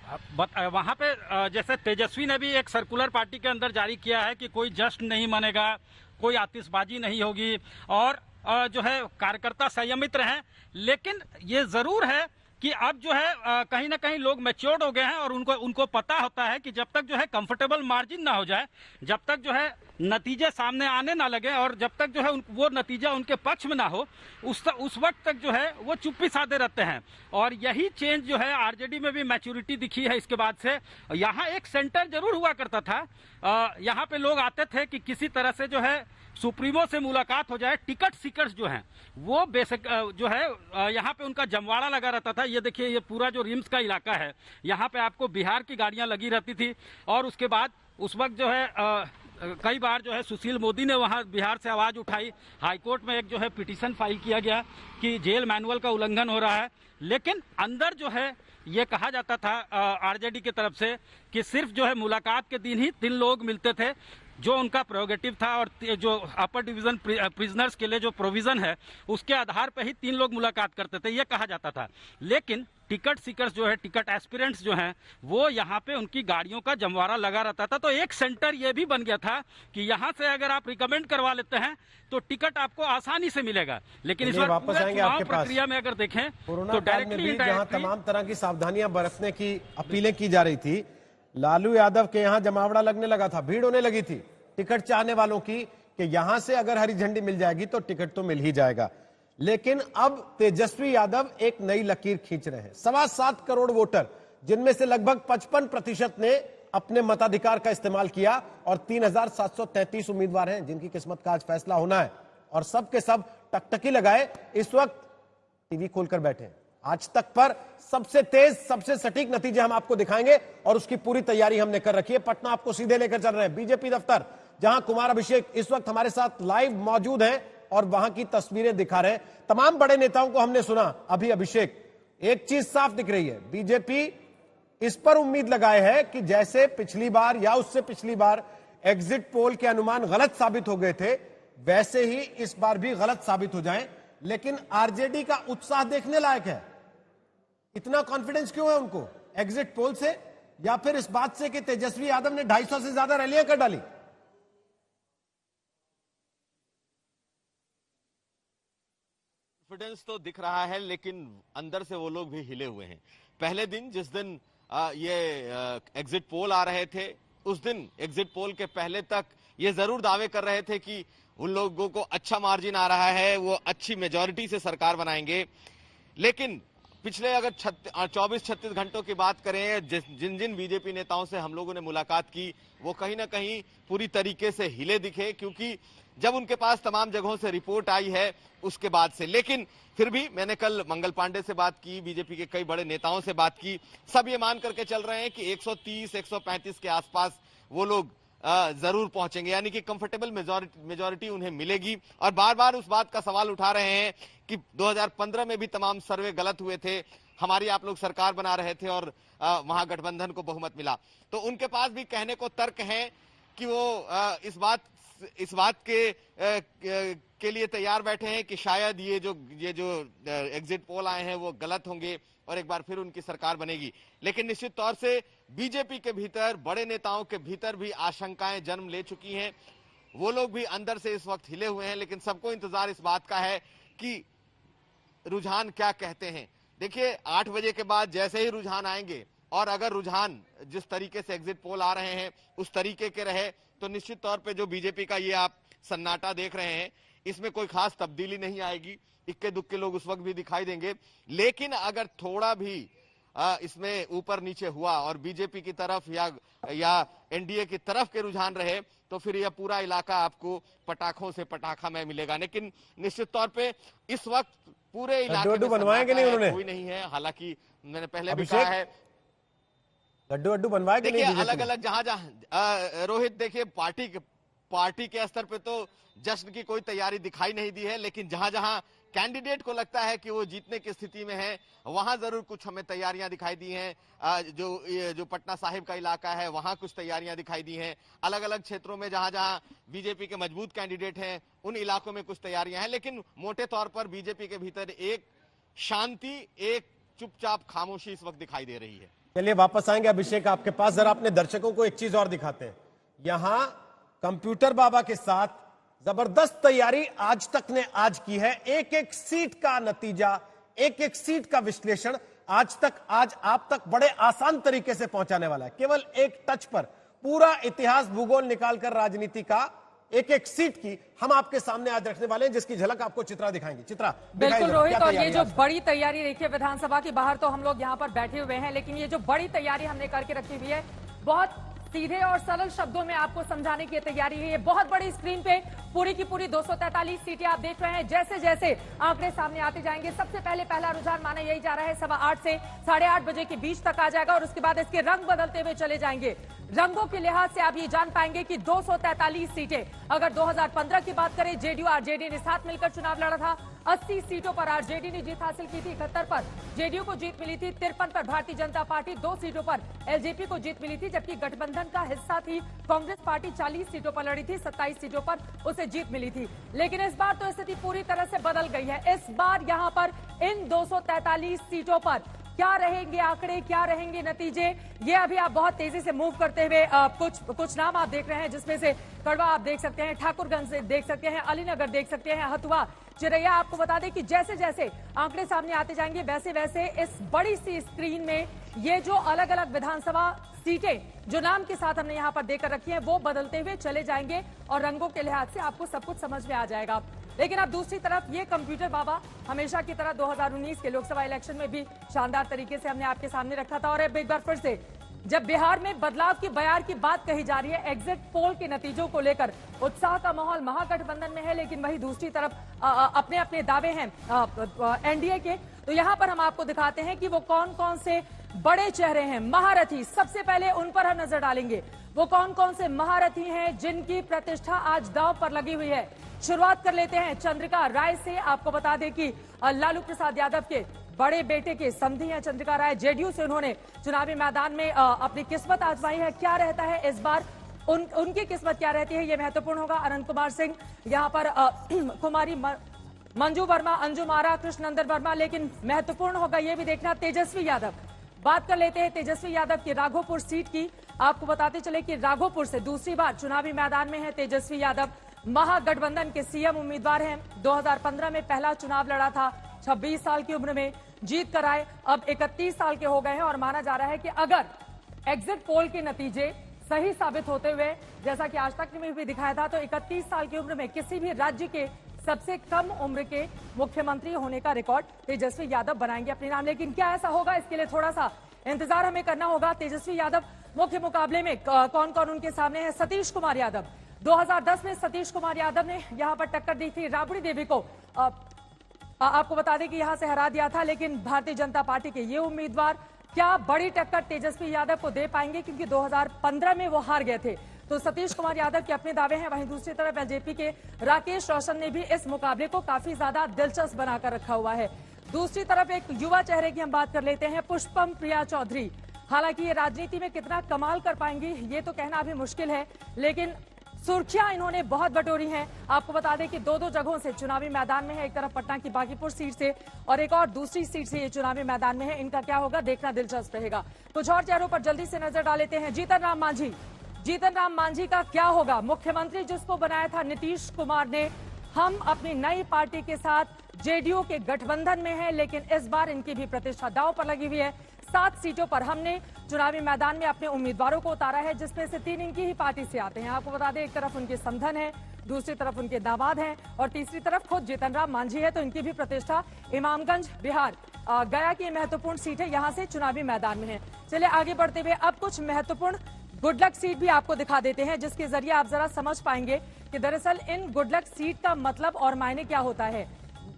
S16: वहां पे जैसे तेजस्वी ने भी एक सर्कुलर पार्टी के अंदर जारी किया है कि कोई जश्न नहीं मनेगा, कोई आतिशबाजी नहीं होगी और जो है कार्यकर्ता संयमित रहें। लेकिन ये जरूर है कि अब जो है कहीं ना कहीं लोग मैच्योर्ड हो गए हैं और उनको पता होता है कि जब तक जो है कंफर्टेबल मार्जिन ना हो जाए, जब तक जो है नतीजे सामने आने ना लगे और जब तक जो है वो नतीजा उनके पक्ष में ना हो, उस वक्त तक जो है वो चुप्पी साधे रहते हैं। और यही चेंज जो है आरजेडी में भी मैच्योरिटी दिखी है इसके बाद से। यहाँ एक सेंटर जरूर हुआ करता था, यहाँ पे लोग आते थे कि किसी तरह से जो है सुप्रीमो से मुलाकात हो जाए। टिकट सीकर्स जो हैं वो बेसिक जो है यहाँ पे उनका जमवाड़ा लगा रहता था। ये देखिए, ये पूरा जो रिम्स का इलाका है, यहाँ पे आपको बिहार की गाड़ियां लगी रहती थी। और उसके बाद उस वक्त जो है कई बार जो है सुशील मोदी ने वहां बिहार से आवाज उठाई। हाईकोर्ट में एक जो है पिटीशन फाइल किया गया कि जेल मैनुअल का उल्लंघन हो रहा है। लेकिन अंदर जो है ये कहा जाता था आरजेडी की तरफ से कि सिर्फ जो है मुलाकात के दिन ही 3 लोग मिलते थे, जो उनका प्रोगेटिव था। और जो अपर डिवीजन प्रिजनर्स के लिए जो प्रोविजन है उसके आधार पर ही 3 लोग मुलाकात करते थे, ये कहा जाता था। लेकिन टिकट सीकर्स जो है, टिकट एस्पिरेंट्स जो हैं, वो यहाँ पे उनकी गाड़ियों का जमवाड़ा लगा रहता था। तो एक सेंटर ये भी बन गया था कि यहाँ से अगर आप रिकमेंड करवा लेते हैं तो टिकट आपको आसानी से मिलेगा। लेकिन इस वक्त चुनाव प्रक्रिया में अगर देखें तो डायरेक्टली
S1: जहाँ तमाम तरह की सावधानियां बरतने की अपीलें की जा रही थी, लालू यादव के यहाँ जमावड़ा लगने लगा था, भीड़ होने लगी थी टिकट चाहने वालों की कि यहां से अगर हरी झंडी मिल जाएगी तो टिकट तो मिल ही जाएगा। लेकिन अब तेजस्वी यादव एक नई लकीर खींच रहे हैं। 7.25 करोड़ वोटर, जिनमें से लगभग 55% ने अपने मताधिकार का इस्तेमाल किया और 3,733 उम्मीदवार हैं जिनकी किस्मत का आज फैसला होना है। और सब के सब टकटकी लगाए इस वक्त टीवी खोलकर बैठे हैं। आज तक पर सबसे तेज, सबसे सटीक नतीजे हम आपको दिखाएंगे और उसकी पूरी तैयारी हमने कर रखी है। पटना आपको सीधे लेकर चल रहे हैं बीजेपी दफ्तर, जहां कुमार अभिषेक इस वक्त हमारे साथ लाइव मौजूद हैं और वहां की तस्वीरें दिखा रहे हैं। तमाम बड़े नेताओं को हमने सुना। अभी अभिषेक, एक चीज साफ दिख रही है, बीजेपी इस पर उम्मीद लगाए है कि जैसे पिछली बार या उससे पिछली बार एग्जिट पोल के अनुमान गलत साबित हो गए थे, वैसे ही इस बार भी गलत साबित हो जाएं। लेकिन आरजेडी का उत्साह देखने लायक है। इतना कॉन्फिडेंस क्यों है उनको? एग्जिट पोल से या फिर इस बात से कि तेजस्वी यादव ने 250 से ज्यादा रैलियां कर डाली?
S10: कॉन्फिडेंस तो दिख रहा है, लेकिन अंदर से वो लोग भी हिले हुए हैं। पहले दिन जिस दिन ये एग्जिट पोल आ रहे थे, उस दिन एग्जिट पोल के पहले तक ये जरूर दावे कर रहे थे कि उन लोगों को अच्छा मार्जिन आ रहा है, वो अच्छी मेजॉरिटी से सरकार बनाएंगे। लेकिन पिछले अगर 24-36 घंटों की बात करें, जिन जिन बीजेपी नेताओं से हम लोगों ने मुलाकात की, वो कहीं ना कहीं पूरी तरीके से हिले दिखे, क्योंकि जब उनके पास तमाम जगहों से रिपोर्ट आई है उसके बाद से। लेकिन फिर भी मैंने कल मंगल पांडे से बात की, बीजेपी के कई बड़े नेताओं से बात की, सब ये मान करके चल रहे हैं कि 130-135 के आसपास वो लोग जरूर पहुंचेंगे, यानी कि कंफर्टेबल मेजॉरिटी उन्हें मिलेगी। और बार बार उस बात का सवाल उठा रहे हैं कि 2015 में भी तमाम सर्वे गलत हुए थे, हमारी आप लोग सरकार बना रहे थे और महागठबंधन को बहुमत मिला। तो उनके पास भी कहने को तर्क है कि वो इस बात के लिए तैयार बैठे हैं कि शायद ये जो एग्जिट पोल आए हैं वो गलत होंगे और एक बार फिर उनकी सरकार बनेगी। लेकिन निश्चित तौर से बीजेपी के भीतर, बड़े नेताओं के भीतर भी आशंकाएं जन्म ले चुकी हैं। वो लोग भी अंदर से इस वक्त हिले हुए हैं, लेकिन सबको इंतजार इस बात का है कि रुझान क्या कहते हैं। देखिए, 8 बजे के बाद जैसे ही रुझान आएंगे और अगर रुझान जिस तरीके से एग्जिट पोल आ रहे हैं उस तरीके के रहे, तो निश्चित तौर पे जो बीजेपी का ये आप सन्नाटा देख रहे हैं, इसमें कोई खास तब्दीली नहीं आएगी। इक्के दुक्के लोग उस वक्त भी दिखाई देंगे। लेकिन अगर थोड़ा भी इसमें ऊपर नीचे हुआ और बीजेपी की तरफ या एनडीए की तरफ के रुझान रहे, तो फिर यह पूरा इलाका आपको पटाखों से पटाखा में मिलेगा। लेकिन निश्चित तौर पे इस वक्त पूरे इलाके में
S1: बनवाएंगे नहीं उन्होंने,
S10: कोई नहीं है। हालांकि मैंने पहले भी कहा है,
S1: लड्डू बनवाए कि नहीं?
S10: देखिए, अलग अलग जहां रोहित, देखिए पार्टी के स्तर पे तो जश्न की कोई तैयारी दिखाई नहीं दी है, लेकिन जहां जहां कैंडिडेट को लगता है कि वो जीतने की स्थिति में है, वहां जरूर कुछ हमें तैयारियां दिखाई दी हैं। जो पटना साहिब का इलाका है, वहां कुछ तैयारियां दिखाई दी हैं। अलग अलग क्षेत्रों में जहां जहां बीजेपी के मजबूत कैंडिडेट हैं, उन इलाकों में कुछ तैयारियां हैं। लेकिन मोटे तौर पर बीजेपी के भीतर एक शांति, एक चुपचाप खामोशी इस वक्त दिखाई दे रही है।
S1: चलिए वापस आएंगे अभिषेक आपके पास। जरा अपने दर्शकों को एक चीज और दिखाते हैं। यहां कंप्यूटर बाबा के साथ जबरदस्त तैयारी आज तक ने आज की है। एक एक सीट का नतीजा, एक एक सीट का विश्लेषण आज आप तक बड़े आसान तरीके से पहुंचाने वाला है। केवल एक टच पर पूरा इतिहास, भूगोल निकालकर राजनीति का एक एक सीट की हम आपके सामने आज रखने वाले हैं, जिसकी झलक आपको चित्रा दिखाएंगे। चित्रा,
S3: बिल्कुल रोहित, और ये जो बड़ी तैयारी देखिए, विधानसभा के बाहर तो हम लोग यहाँ पर बैठे हुए हैं, लेकिन ये जो बड़ी तैयारी हमने करके रखी हुई है, बहुत सीधे और सरल शब्दों में आपको समझाने की तैयारी है। ये बहुत बड़ी स्क्रीन पे पूरी की पूरी 243 सीटें आप देख रहे हैं। जैसे जैसे आंकड़े सामने आते जाएंगे, सबसे पहले पहला रुझान माना यही जा रहा है 8:15 से 8:30 बजे के बीच तक आ जाएगा और उसके बाद इसके रंग बदलते हुए चले जाएंगे। रंगों के लिहाज से आप ये जान पाएंगे कि 243 सीटें, अगर 2015 की बात करें जेडीयू आरजेडी ने साथ मिलकर चुनाव लड़ा था, 80 सीटों पर आरजेडी ने जीत हासिल की थी, 71 पर जेडीयू को जीत मिली थी, 53 पर भारतीय जनता पार्टी, 2 सीटों पर एलजेपी को जीत मिली थी, जबकि गठबंधन का हिस्सा थी कांग्रेस पार्टी 40 सीटों पर लड़ी थी, 27 सीटों पर उसे जीत मिली थी। लेकिन इस बार तो स्थिति पूरी तरह से बदल गई है। इस बार यहां पर इन 243 सीटों पर क्या रहेंगे आंकड़े, क्या रहेंगे नतीजे, ये अभी आप बहुत तेजी से मूव करते हुए कुछ नाम आप देख रहे हैं, जिसमें से कड़वा आप देख सकते हैं, ठाकुरगंज से देख सकते हैं, अलीनगर देख सकते हैं, हथुआ, चिरैया। आपको बता दें कि जैसे जैसे आंकड़े सामने आते जाएंगे वैसे वैसे इस बड़ी सी स्क्रीन में ये जो अलग अलग विधानसभा सीटें जो नाम के साथ हमने यहाँ पर देकर रखी हैं वो बदलते हुए चले जाएंगे और रंगों के लिहाज से आपको सब कुछ समझ में आ जाएगा। लेकिन अब दूसरी तरफ ये कंप्यूटर बाबा हमेशा की तरह 2019 के लोकसभा इलेक्शन में भी शानदार तरीके से हमने आपके सामने रखा था और अब एक बार फिर से जब बिहार में बदलाव की बयार की बात कही जा रही है, एग्जिट पोल के नतीजों को लेकर उत्साह का माहौल महागठबंधन में है, लेकिन वही दूसरी तरफ अपने अपने दावे हैं एनडीए के। तो यहाँ पर हम आपको दिखाते हैं कि वो कौन कौन से बड़े चेहरे हैं, महारथी। सबसे पहले उन पर हम नजर डालेंगे, वो कौन कौन से महारथी हैं जिनकी प्रतिष्ठा आज दांव पर लगी हुई है। शुरुआत कर लेते हैं चंद्रिका राय से। आपको बता दें कि लालू प्रसाद यादव के बड़े बेटे के समधी हैं चंद्रिका राय, जेडीयू से उन्होंने चुनावी मैदान में अपनी किस्मत आजमाई है। क्या रहता है इस बार उनकी किस्मत क्या रहती है, ये महत्वपूर्ण होगा। अनंत कुमार सिंह, यहाँ पर कुमारी मंजू वर्मा, अंजुम आरा, कृष्णनंदन वर्मा, लेकिन महत्वपूर्ण होगा ये भी देखना तेजस्वी यादव। बात कर लेते हैं तेजस्वी यादव की राघोपुर सीट की। आपको बताते चले कि राघोपुर से दूसरी बार चुनावी मैदान में है तेजस्वी यादव। महागठबंधन के सीएम उम्मीदवार हैं। 2015 में पहला चुनाव लड़ा था, 26 साल की उम्र में जीत कर आए, अब 31 साल के हो गए हैं और माना जा रहा है कि अगर एग्जिट पोल के नतीजे सही साबित होते हुए, जैसा कि आज तक में भी दिखाया था, तो 31 साल की उम्र में किसी भी राज्य के सबसे कम उम्र के मुख्यमंत्री होने का रिकॉर्ड तेजस्वी यादव बनाएंगे अपने नाम। लेकिन क्या ऐसा होगा, इसके लिए थोड़ा सा इंतजार हमें करना होगा। तेजस्वी यादव मुख्य मुकाबले में कौन कौन उनके सामने है? सतीश कुमार यादव। 2010 में सतीश कुमार यादव ने यहां पर टक्कर दी थी राबड़ी देवी को। आपको बता दें कि यहां से हरा दिया था, लेकिन भारतीय जनता पार्टी के ये उम्मीदवार क्या बड़ी टक्कर तेजस्वी यादव को दे पाएंगे, क्योंकि 2015 में वो हार गए थे। तो सतीश कुमार यादव के अपने दावे हैं। वहीं दूसरी तरफ एलजेपी के राकेश रोशन ने भी इस मुकाबले को काफी ज्यादा दिलचस्प बनाकर रखा हुआ है। दूसरी तरफ एक युवा चेहरे की हम बात कर लेते हैं, पुष्पम प्रिया चौधरी। हालांकि ये राजनीति में कितना कमाल कर पाएंगी ये तो कहना अभी मुश्किल है, लेकिन सुर्खियां इन्होंने बहुत बटोरी हैं। आपको बता दें कि 2-2 जगहों से चुनावी मैदान में है, एक तरफ पटना की बागीपुर सीट से और एक और दूसरी सीट से ये चुनावी मैदान में है। इनका क्या होगा देखना दिलचस्प रहेगा। कुछ और चेहरों पर जल्दी से नजर डाल लेते हैं। जीतन राम मांझी। जीतन राम मांझी का क्या होगा? मुख्यमंत्री जिसको बनाया था नीतीश कुमार ने, हम अपनी नई पार्टी के साथ जेडीयू के गठबंधन में है, लेकिन इस बार इनकी भी प्रतिष्ठा दांव पर लगी हुई है। 7 सीटों पर हमने चुनावी मैदान में अपने उम्मीदवारों को उतारा है, जिसमें से 3 इनकी ही पार्टी से आते हैं। आपको बता दें एक तरफ उनके समधन है, दूसरी तरफ उनके दामाद हैं और तीसरी तरफ खुद जीतन राम मांझी है। तो इनकी भी प्रतिष्ठा इमामगंज बिहार गया की महत्वपूर्ण सीट है, यहाँ से चुनावी मैदान में है। चलिए आगे बढ़ते हुए अब कुछ महत्वपूर्ण गुडलक सीट भी आपको दिखा देते हैं, जिसके जरिए आप जरा समझ पाएंगे कि दरअसल इन गुडलक सीट का मतलब और मायने क्या होता है।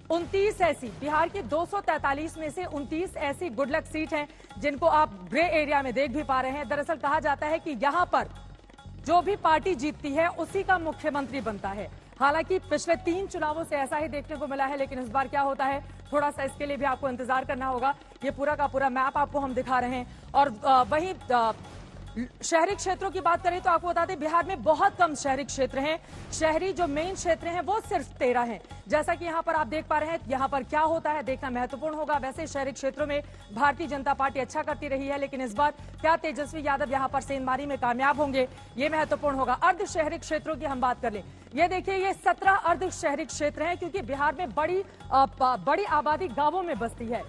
S3: 29 ऐसी बिहार की 243 में से 29 ऐसी गुडलक सीट हैं जिनको आप ग्रे एरिया में देख भी पा रहे हैं। दरअसल कहा जाता है कि यहां पर जो भी पार्टी जीतती है उसी का मुख्यमंत्री बनता है। हालांकि पिछले 3 चुनावों से ऐसा ही देखने को मिला है, लेकिन इस बार क्या होता है थोड़ा सा इसके लिए भी आपको इंतजार करना होगा। ये पूरा का पूरा मैप आपको हम दिखा रहे हैं। और वहीं शहरी क्षेत्रों की बात करें तो आपको बता दें बिहार में बहुत कम शहरी क्षेत्र हैं। शहरी जो मेन क्षेत्र हैं वो सिर्फ 13 हैं। जैसा कि यहाँ पर आप देख पा रहे हैं, यहाँ पर क्या होता है देखना महत्वपूर्ण होगा। वैसे शहरी क्षेत्रों में भारतीय जनता पार्टी अच्छा करती रही है, लेकिन इस बार क्या तेजस्वी यादव यहाँ पर सेंधमारी में कामयाब होंगे ये महत्वपूर्ण होगा। अर्ध शहरी क्षेत्रों की हम बात कर लें, ये देखिए ये 17 अर्ध शहरी क्षेत्र हैं, क्योंकि बिहार में बड़ी आबादी गांवों में बसती है।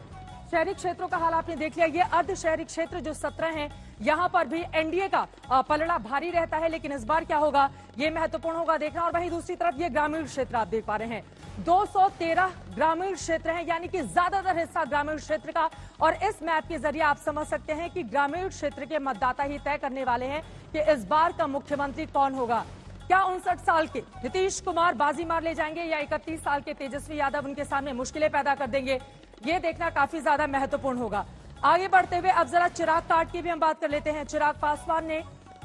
S3: शहरी क्षेत्रों का हाल आपने देख लिया। ये अर्ध शहरी क्षेत्र जो 17 हैं, यहाँ पर भी एनडीए का पलड़ा भारी रहता है, लेकिन इस बार क्या होगा ये महत्वपूर्ण होगा देखना। और वहीं दूसरी तरफ ये ग्रामीण क्षेत्र आप देख पा रहे हैं, 213 ग्रामीण क्षेत्र हैं, यानी कि ज्यादातर हिस्सा ग्रामीण क्षेत्र का। और इस मैप के जरिए आप समझ सकते हैं कि ग्रामीण क्षेत्र के मतदाता ही तय करने वाले हैं कि इस बार का मुख्यमंत्री कौन होगा। क्या 59 साल के नीतीश कुमार बाजी मार ले जाएंगे या 31 साल के तेजस्वी यादव उनके सामने मुश्किलें पैदा कर देंगे, ये देखना काफी ज्यादा महत्वपूर्ण होगा। आगे बढ़ते हुए अब जरा चिराग काट की भी हम बात कर लेते हैं। चिराग पासवान ने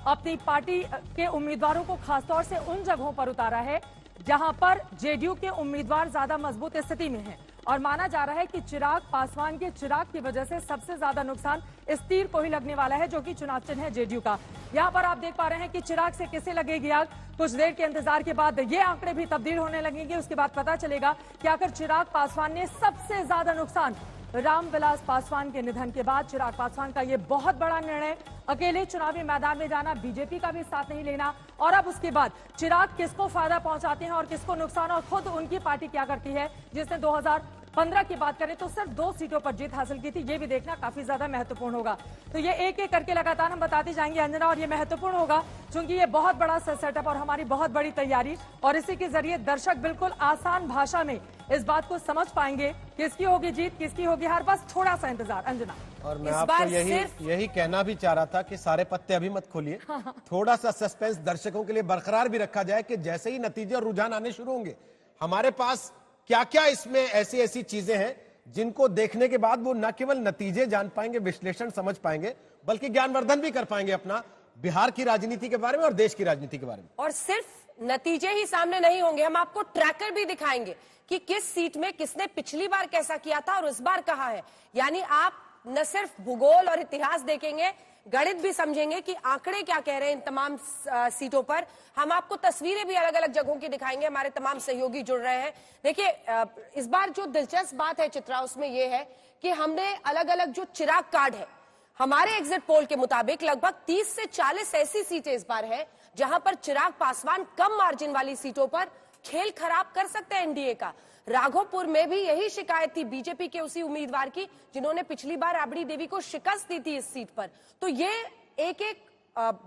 S3: अपनी पार्टी के उम्मीदवारों को खासतौर से उन जगहों पर उतारा है जहां पर जेडीयू के उम्मीदवार ज्यादा मजबूत स्थिति में हैं, और माना जा रहा है कि चिराग पासवान के चिराग की वजह से सबसे ज्यादा नुकसान इस तीर को ही लगने वाला है, जो कि चुनाव चिन्ह है जेडीयू का। यहां पर आप देख पा रहे हैं कि चिराग से किसे लगेगी आग। कुछ देर के इंतजार के बाद ये आंकड़े भी तब्दील होने लगेंगे। उसके बाद पता चलेगा कि आखिर चिराग पासवान ने सबसे ज्यादा नुकसान रामविलास पासवान के निधन के बाद चिराग पासवान का ये बहुत बड़ा निर्णय, अकेले चुनावी मैदान में जाना, बीजेपी का भी साथ नहीं लेना, और अब उसके बाद चिराग किसको फायदा पहुंचाते हैं और किसको नुकसान, और खुद उनकी पार्टी क्या करती है जिसने 2015 की बात करें तो सिर्फ 2 सीटों पर जीत हासिल की थी। ये भी देखना काफी ज्यादा महत्वपूर्ण होगा। तो ये एक एक करके लगातार हम बताते जाएंगे अंजना, और ये महत्वपूर्ण होगा क्योंकि ये बहुत बड़ा सेटअप और हमारी बहुत बड़ी तैयारी, और इसी के जरिए दर्शक बिल्कुल आसान भाषा में इस बात को समझ पाएंगे किसकी होगी जीत, किसकी होगी हार। बस थोड़ा सा इंतजार अंजना।
S1: और मैं आपको यही कहना भी चाह रहा था कि सारे पत्ते अभी मत खोलिए, थोड़ा सा सस्पेंस दर्शकों के लिए बरकरार भी रखा जाए कि जैसे ही नतीजे और रुझान आने शुरू होंगे, हमारे पास क्या क्या इसमें ऐसी ऐसी चीजें हैं जिनको देखने के बाद वो न केवल नतीजे जान पाएंगे, विश्लेषण समझ पाएंगे, बल्कि ज्ञानवर्धन भी कर पाएंगे अपना बिहार की राजनीति के बारे में और देश की राजनीति के बारे में।
S2: और सिर्फ नतीजे ही सामने नहीं होंगे, हम आपको ट्रैकर भी दिखाएंगे कि किस सीट में किसने पिछली बार कैसा किया था और इस बार कहा है। यानी आप न सिर्फ भूगोल और इतिहास देखेंगे, गणित भी समझेंगे कि आंकड़े क्या कह रहे हैं इन तमाम सीटों पर। हम आपको तस्वीरें भी अलग अलग जगहों की दिखाएंगे, हमारे तमाम सहयोगी जुड़ रहे हैं। देखिए, इस बार जो दिलचस्प बात है चित्रा, उसमें यह है कि हमने अलग अलग जो चिराग कार्ड है, हमारे एग्जिट पोल के मुताबिक लगभग 30 से 40 ऐसी सीटें इस बार है जहां पर चिराग पासवान कम मार्जिन वाली सीटों पर खेल खराब कर सकते हैं एनडीए का। राघोपुर में भी यही शिकायत थी बीजेपी के उसी उम्मीदवार की जिन्होंने पिछली बार राबड़ी देवी को शिकस्त दी थी इस सीट पर। तो ये एक एक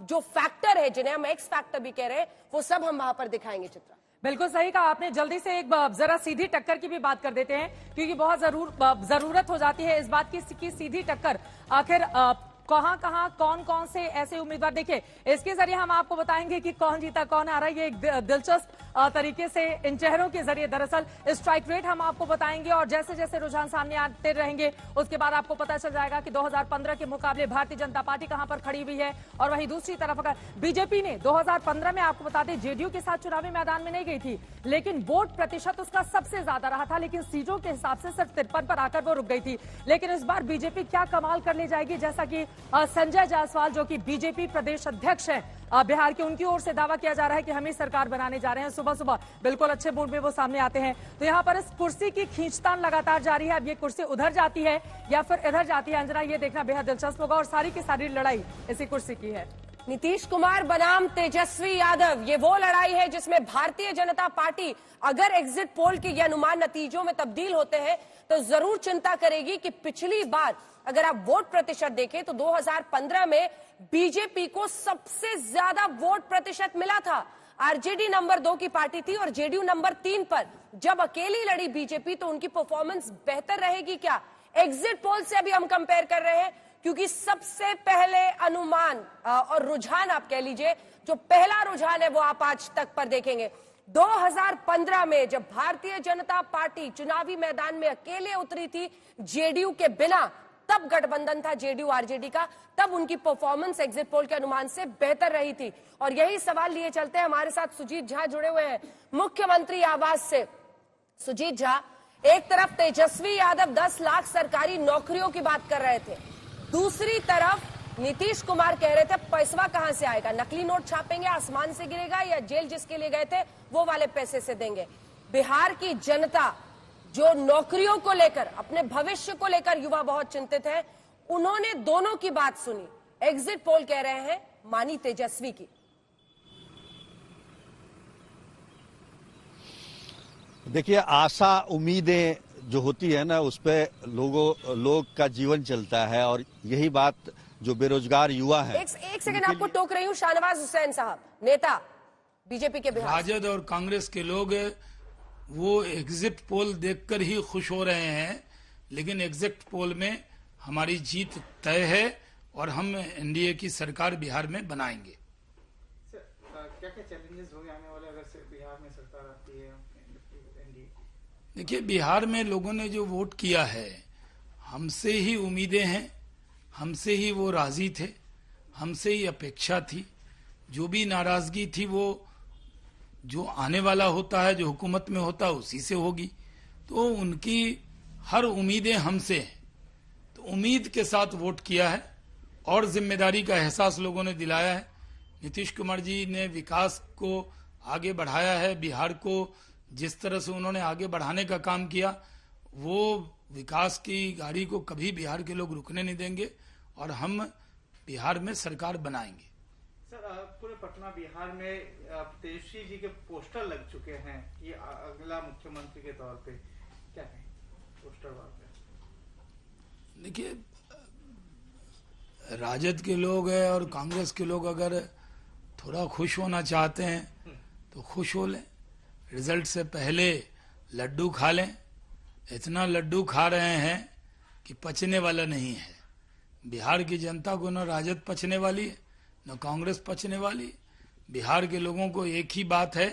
S2: जो फैक्टर है, जिन्हें हम एक्स फैक्टर भी कह रहे हैं, वो सब हम वहां पर दिखाएंगे चित्रा।
S3: बिल्कुल सही कहा आपने। जल्दी से एक जरा सीधी टक्कर की भी बात कर देते हैं, क्योंकि बहुत जरूरत हो जाती है इस बात की सीधी टक्कर आखिर कहां कहां कौन कौन से ऐसे उम्मीदवार। देखिए, इसके जरिए हम आपको बताएंगे कि कौन जीता कौन आ रहा है। ये एक दिलचस्प तरीके से इन चेहरों के जरिए दरअसल स्ट्राइक रेट हम आपको बताएंगे, और जैसे जैसे रुझान सामने आते रहेंगे उसके बाद आपको पता चल जाएगा कि 2015 के मुकाबले भारतीय जनता पार्टी कहां पर खड़ी हुई है। और वहीं दूसरी तरफ अगर बीजेपी ने 2015 में आपको बता दें जेडीयू के साथ चुनावी मैदान में नहीं गई थी, लेकिन वोट प्रतिशत उसका सबसे ज्यादा रहा था, लेकिन सीटों के हिसाब से सिर्फ 53 पर आकर वो रुक गई थी। लेकिन इस बार बीजेपी क्या कमाल कर ले जाएगी, जैसा कि संजय जायसवाल जो कि बीजेपी प्रदेश अध्यक्ष हैं बिहार के, उनकी ओर से दावा किया जा रहा है कि हम ही सरकार बनाने जा रहे हैं। सुबह सुबह बिल्कुल अच्छे मूड में वो सामने आते हैं। तो यहाँ पर इस कुर्सी की खींचतान लगातार जारी है। अब ये कुर्सी उधर जाती है या फिर इधर जाती है अंजना, ये देखना बेहद दिलचस्प होगा, और सारी की सारी लड़ाई इसी कुर्सी की है।
S2: नीतीश कुमार बनाम तेजस्वी यादव, ये वो लड़ाई है जिसमें भारतीय जनता पार्टी अगर एग्जिट पोल के ये अनुमान नतीजों में तब्दील होते हैं तो जरूर चिंता करेगी कि पिछली बार अगर आप वोट प्रतिशत देखें तो 2015 में बीजेपी को सबसे ज्यादा वोट प्रतिशत मिला था। आरजेडी नंबर 2 की पार्टी थी और जेडीयू नंबर 3 पर। जब अकेली लड़ी बीजेपी तो उनकी परफॉर्मेंस बेहतर रहेगी क्या? एग्जिट पोल से अभी हम कंपेयर कर रहे हैं, क्योंकि सबसे पहले अनुमान और रुझान आप कह लीजिए, जो पहला रुझान है वो आप आज तक पर देखेंगे। 2015 में जब भारतीय जनता पार्टी चुनावी मैदान में अकेले उतरी थी जेडीयू के बिना, तब गठबंधन था जेडीयू आरजेडी का, तब उनकी परफॉर्मेंस एग्जिट पोल के अनुमान से बेहतर रही थी। और यही सवाल लिए चलते हैं, हमारे साथ सुजीत झा जुड़े हुए हैं मुख्यमंत्री आवास से। सुजीत झा, एक तरफ तेजस्वी यादव 10 लाख सरकारी नौकरियों की बात कर रहे थे, दूसरी तरफ नीतीश कुमार कह रहे थे पैसा कहां से आएगा, नकली नोट छापेंगे, आसमान से गिरेगा, या जेल जिसके लिए गए थे वो वाले पैसे से देंगे। बिहार की जनता जो नौकरियों को लेकर, अपने भविष्य को लेकर युवा बहुत चिंतित है, उन्होंने दोनों की बात सुनी। एग्जिट पोल कह रहे हैं मानी तेजस्वी की।
S11: देखिए, आशा उम्मीदें जो होती है ना, उस पे लोग का जीवन चलता है, और यही बात जो बेरोजगार युवा है।
S2: एक सेकंड आपको टोक रही हूँ। शाहनवाज हुसैन साहब, नेता बीजेपी के बिहार।
S19: राजद और कांग्रेस के लोग वो एग्जिट पोल देखकर ही खुश हो रहे हैं, लेकिन एग्जिट पोल में हमारी जीत तय है और हम एनडीए की सरकार बिहार में बनाएंगे।
S20: क्या क्या चैलेंजेस होंगे आने वाले अगर बिहार में सरकार आती है एनडीए?
S19: देखिए, बिहार में लोगों ने जो वोट किया है, हमसे ही उम्मीदें हैं, हमसे ही वो राजी थे, हमसे ही अपेक्षा थी। जो भी नाराजगी थी वो जो आने वाला होता है, जो हुकूमत में होता है, उसी से होगी। तो उनकी हर उम्मीदें हमसे हैं, तो उम्मीद के साथ वोट किया है और जिम्मेदारी का एहसास लोगों ने दिलाया है। नीतीश कुमार जी ने विकास को आगे बढ़ाया है। बिहार को जिस तरह से उन्होंने आगे बढ़ाने का काम किया, वो विकास की गाड़ी को कभी बिहार के लोग रुकने नहीं देंगे और हम बिहार में सरकार बनाएंगे।
S20: सर, पूरे पटना बिहार में तेजस्वी जी के पोस्टर लग चुके हैं, ये अगला मुख्यमंत्री के तौर पे क्या कहें पोस्टर वाले?
S19: देखिए, राजद के लोग हैं और कांग्रेस के लोग अगर थोड़ा खुश होना चाहते हैं तो खुश हो लें। रिजल्ट से पहले लड्डू खा लें। इतना लड्डू खा रहे हैं कि पचने वाला नहीं है। बिहार की जनता को न राजद पचने वाली है, न कांग्रेस पचने वाली। बिहार के लोगों को एक ही बात है,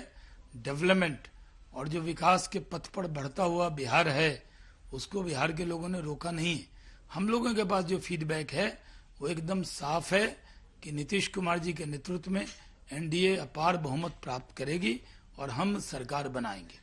S19: डेवलपमेंट, और जो विकास के पथ पर बढ़ता हुआ बिहार है उसको बिहार के लोगों ने रोका नहीं है। हम लोगों के पास जो फीडबैक है वो एकदम साफ है कि नीतीश कुमार जी के नेतृत्व में एनडीए अपार बहुमत प्राप्त करेगी और हम सरकार बनाएंगे।